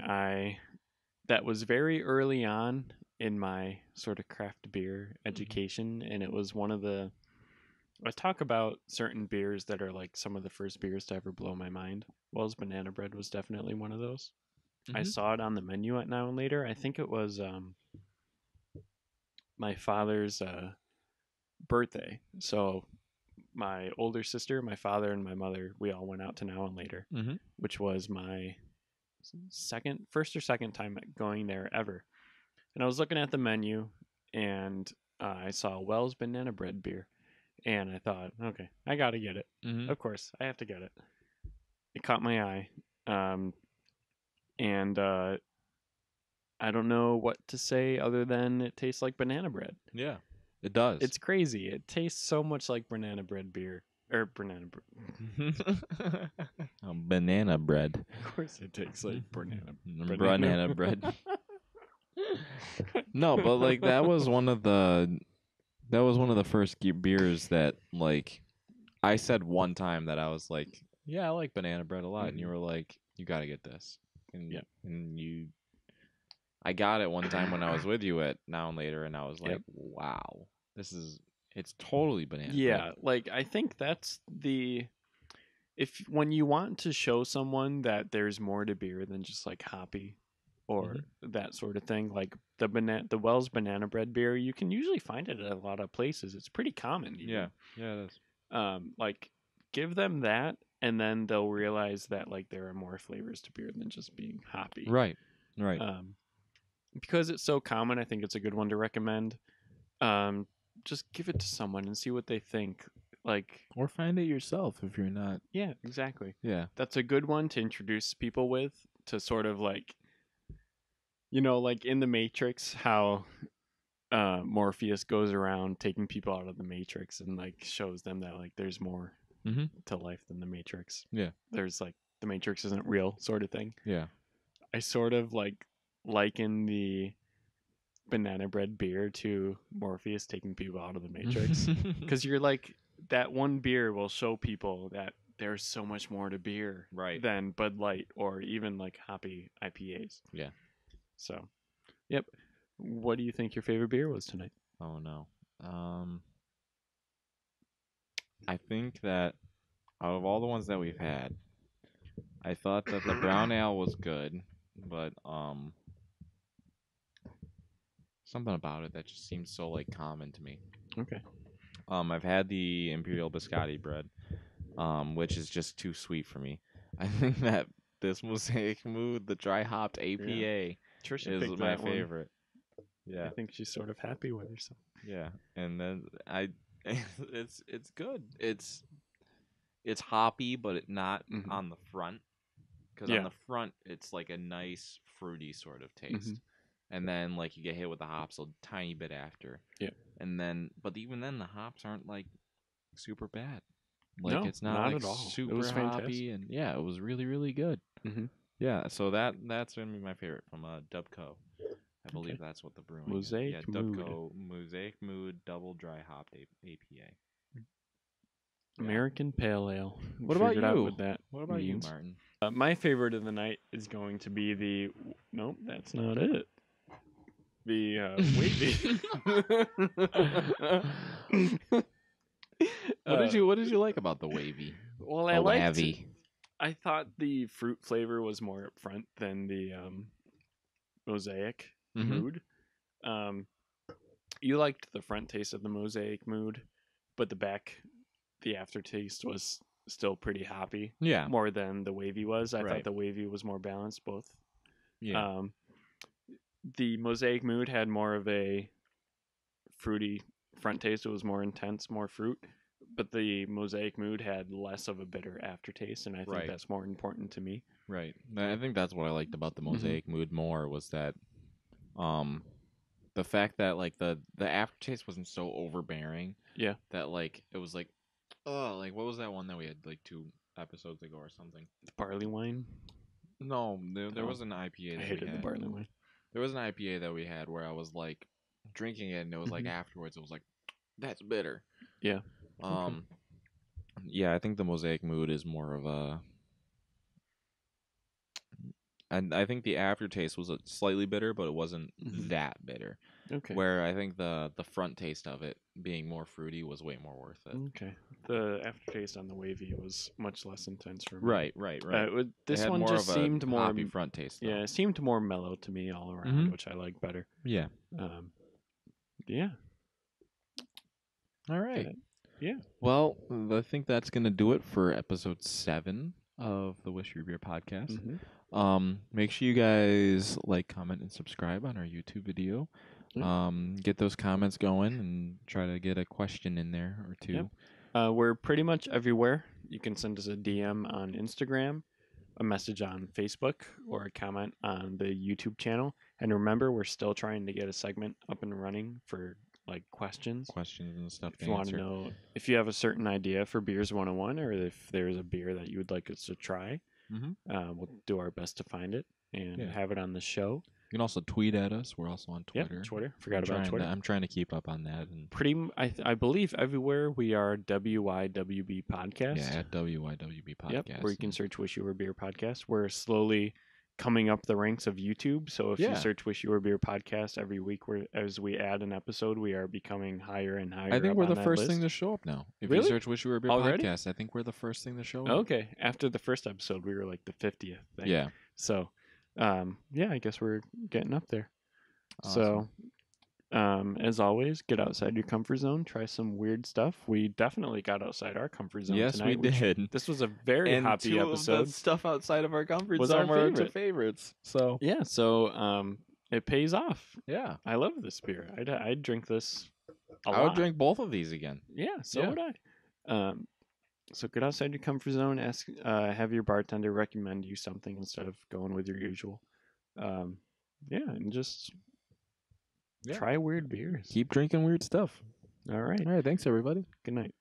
[SPEAKER 1] that was very early on in my sort of craft beer education, and it was one of the. I talk about certain beers that are like some of the first beers to ever blow my mind. Wells Banana Bread was definitely one of those. I
[SPEAKER 2] Mhm.
[SPEAKER 1] saw it on the menu at Now and Later. I think it was my father's birthday. So my older sister, my father, and my mother, we all went out to Now and Later,
[SPEAKER 2] Mhm.
[SPEAKER 1] which was my first or second time going there ever. And I was looking at the menu, and I saw Wells Banana Bread beer, and I thought, okay, I gotta get it.
[SPEAKER 2] Mhm.
[SPEAKER 1] Of course, I have to get it. It caught my eye, and I don't know what to say other than it tastes like banana bread.
[SPEAKER 2] Yeah, it does.
[SPEAKER 1] It's crazy. It tastes so much like banana bread beer. Or banana bread.
[SPEAKER 2] Banana bread.
[SPEAKER 1] Of course it tastes like banana
[SPEAKER 2] Banana bread. No, but like that was one of the first beers that like I said one time that I was like, yeah, I like banana bread a lot, and you
[SPEAKER 1] Mhm.
[SPEAKER 2] were like, you got to get this, and
[SPEAKER 1] Yep.
[SPEAKER 2] I got it one time when I was with you at Now and Later, and I was
[SPEAKER 1] Yep.
[SPEAKER 2] like, wow, it's totally banana bread.
[SPEAKER 1] Yeah, like I think that's the if when you want to show someone that there's more to beer than just like hoppy or
[SPEAKER 2] Hmm.
[SPEAKER 1] that sort of thing, like the Wells banana bread beer, you can usually find it at a lot of places. It's pretty common
[SPEAKER 2] Yeah,
[SPEAKER 1] even.
[SPEAKER 2] yeah, it is.
[SPEAKER 1] Like give them that and then they'll realize that like there are more flavors to beer than just being hoppy.
[SPEAKER 2] Right, right.
[SPEAKER 1] Um, because it's so common, I think it's a good one to recommend. Um, just give it to someone and see what they think. Like,
[SPEAKER 2] Or find it yourself if you're not.
[SPEAKER 1] yeah, exactly.
[SPEAKER 2] Yeah.
[SPEAKER 1] That's a good one to introduce people with to sort of like, like in the Matrix, how Morpheus goes around taking people out of the Matrix and like shows them that like there's more
[SPEAKER 2] Mm-hmm.
[SPEAKER 1] to life than the Matrix.
[SPEAKER 2] Yeah.
[SPEAKER 1] There's like the Matrix isn't real sort of thing.
[SPEAKER 2] Yeah.
[SPEAKER 1] I sort of like liken the banana bread beer to Morpheus taking people out of the Matrix because you're like that one beer will show people that there's so much more to beer
[SPEAKER 2] Right.
[SPEAKER 1] than Bud Light or even like hoppy IPAs.
[SPEAKER 2] Yeah.
[SPEAKER 1] So, yep. What do you think your favorite beer was tonight?
[SPEAKER 2] Oh no. Um, I think that out of all the ones that we've had, I thought that the brown ale was good, but something about it that just seems so like common to me.
[SPEAKER 1] Okay.
[SPEAKER 2] I've had the Imperial Biscotti bread, which is just too sweet for me. I think that this Mosaic Mood, the dry hopped
[SPEAKER 1] Yeah.
[SPEAKER 2] APA,
[SPEAKER 1] Trisha
[SPEAKER 2] is
[SPEAKER 1] picked
[SPEAKER 2] my
[SPEAKER 1] that one.
[SPEAKER 2] favorite.
[SPEAKER 1] I
[SPEAKER 2] Yeah,
[SPEAKER 1] think she's sort of happy with herself.
[SPEAKER 2] yeah, and then it's good. It's hoppy, but not
[SPEAKER 1] Mm-hmm.
[SPEAKER 2] on the front. Because on
[SPEAKER 1] Yeah.
[SPEAKER 2] the front, it's like a nice fruity sort of
[SPEAKER 1] Mm-hmm.
[SPEAKER 2] taste, and then like you get hit with the hops a tiny bit after,
[SPEAKER 1] Yeah.
[SPEAKER 2] and then but even then the hops aren't like super bad. Like
[SPEAKER 1] No,
[SPEAKER 2] it's not
[SPEAKER 1] not
[SPEAKER 2] like
[SPEAKER 1] at all. It was
[SPEAKER 2] super
[SPEAKER 1] fantastic.
[SPEAKER 2] hoppy, and yeah, it was really really good.
[SPEAKER 1] Mm-hmm.
[SPEAKER 2] Yeah, so that's gonna be my favorite from Dubco. I believe
[SPEAKER 1] Okay.
[SPEAKER 2] that's what the brewing is. Yeah,
[SPEAKER 1] Mosaic Mood.
[SPEAKER 2] Dubco Mosaic Mood Double Dry Hopped APA. Yeah.
[SPEAKER 1] American Pale Ale. We
[SPEAKER 2] What about
[SPEAKER 1] figured out
[SPEAKER 2] you?
[SPEAKER 1] what that
[SPEAKER 2] What about you,
[SPEAKER 1] means.
[SPEAKER 2] Martin?
[SPEAKER 1] My favorite of the night is going to be the. Nope, that's not it. The wavy. uh,
[SPEAKER 2] What did you like about the wavy?
[SPEAKER 1] well,
[SPEAKER 2] The wavy.
[SPEAKER 1] I thought the fruit flavor was more up front than the mosaic
[SPEAKER 2] Mm-hmm.
[SPEAKER 1] mood. Um, you liked the front taste of the mosaic mood, but the aftertaste was still pretty hoppy.
[SPEAKER 2] Yeah.
[SPEAKER 1] More than the wavy was. I thought
[SPEAKER 2] Right.
[SPEAKER 1] the wavy was more balanced both.
[SPEAKER 2] Yeah.
[SPEAKER 1] Um, the mosaic mood had more of a fruity front taste. It was more intense, more fruit. But the mosaic mood had less of a bitter aftertaste, and I think
[SPEAKER 2] Right.
[SPEAKER 1] that's more important to me.
[SPEAKER 2] Right. I think that's what I liked about the
[SPEAKER 1] Mm-hmm.
[SPEAKER 2] mosaic mood more was that um the fact that like the aftertaste wasn't so overbearing
[SPEAKER 1] Yeah,
[SPEAKER 2] that like it was like oh like what was that one that we had like 2 episodes ago or something?
[SPEAKER 1] the barley wine.
[SPEAKER 2] No, there
[SPEAKER 1] Oh,
[SPEAKER 2] was an IPA
[SPEAKER 1] I
[SPEAKER 2] that we
[SPEAKER 1] hated the
[SPEAKER 2] had.
[SPEAKER 1] barley wine.
[SPEAKER 2] There was an IPA that we had where I was like drinking it and it was like
[SPEAKER 1] Mm-hmm.
[SPEAKER 2] afterwards it was like that's bitter.
[SPEAKER 1] Yeah. Okay.
[SPEAKER 2] Um yeah, I think the mosaic mood is more of a and I think the aftertaste was slightly bitter, but it wasn't
[SPEAKER 1] Mm-hmm.
[SPEAKER 2] that bitter.
[SPEAKER 1] Okay.
[SPEAKER 2] Where I think the front taste of it being more fruity was way more worth it.
[SPEAKER 1] Okay. The aftertaste on the wavy was much less intense for me.
[SPEAKER 2] Right, right, right. It
[SPEAKER 1] This
[SPEAKER 2] had
[SPEAKER 1] one
[SPEAKER 2] more
[SPEAKER 1] just
[SPEAKER 2] of a
[SPEAKER 1] seemed more.
[SPEAKER 2] hoppy front taste, though.
[SPEAKER 1] Yeah, it seemed more mellow to me all around, which I like better.
[SPEAKER 2] Yeah.
[SPEAKER 1] Um, yeah.
[SPEAKER 2] All right.
[SPEAKER 1] Yeah.
[SPEAKER 2] Well, I think that's gonna do it for episode 7 of the Wish Your Beer podcast.
[SPEAKER 1] Mm-hmm.
[SPEAKER 2] Make sure you guys like, comment, and subscribe on our YouTube video.
[SPEAKER 1] Yeah.
[SPEAKER 2] Get those comments going and try to get a question in there or two.
[SPEAKER 1] Yep. We're pretty much everywhere. You can send us a DM on Instagram, a message on Facebook, or a comment on the YouTube channel. And remember, we're still trying to get a segment up and running for like questions.
[SPEAKER 2] Questions and stuff
[SPEAKER 1] If
[SPEAKER 2] to
[SPEAKER 1] you want to
[SPEAKER 2] answer.
[SPEAKER 1] know if you have a certain idea for Beers 101 or if there's a beer that you would like us to try,
[SPEAKER 2] Mm-hmm.
[SPEAKER 1] we'll do our best to find it and
[SPEAKER 2] Yeah.
[SPEAKER 1] have it on the show.
[SPEAKER 2] You can also tweet at us. We're also on
[SPEAKER 1] Yeah,
[SPEAKER 2] Twitter.
[SPEAKER 1] Twitter. Forgot about Twitter.
[SPEAKER 2] I'm trying to keep up on that. And
[SPEAKER 1] I believe everywhere we are WYWB Podcast.
[SPEAKER 2] yeah, at WYWB Podcast.
[SPEAKER 1] Yep, where you can search Wish You Were Beer Podcast. We're slowly coming up the ranks of YouTube. So if you search Wish You Were Beer Podcast every week, as we add an episode, we are becoming higher and higher.
[SPEAKER 2] I think we're the first
[SPEAKER 1] list.
[SPEAKER 2] thing to show up now. If
[SPEAKER 1] really?
[SPEAKER 2] you search Wish You Were Beer
[SPEAKER 1] Already?
[SPEAKER 2] Podcast, I think we're the first thing to show up.
[SPEAKER 1] Okay. After the first episode, we were like the 50th thing.
[SPEAKER 2] Yeah.
[SPEAKER 1] So, I guess we're getting up there.
[SPEAKER 2] Awesome.
[SPEAKER 1] So, as always, get outside your comfort zone. Try some weird stuff. We definitely got outside our comfort zone
[SPEAKER 2] yes,
[SPEAKER 1] tonight.
[SPEAKER 2] we did.
[SPEAKER 1] This was a very hoppy episode.
[SPEAKER 2] Of the stuff outside of our comfort
[SPEAKER 1] was
[SPEAKER 2] zone
[SPEAKER 1] our
[SPEAKER 2] were favorites. So
[SPEAKER 1] yeah, it pays off.
[SPEAKER 2] Yeah,
[SPEAKER 1] I love this beer. I'd drink this a lot.
[SPEAKER 2] I would drink both of these again.
[SPEAKER 1] Yeah, so would I. So get outside your comfort zone. Ask, have your bartender recommend you something instead of going with your usual. And just try weird beers.
[SPEAKER 2] Keep drinking weird stuff.
[SPEAKER 1] All right.
[SPEAKER 2] All right. Thanks, everybody.
[SPEAKER 1] Good night.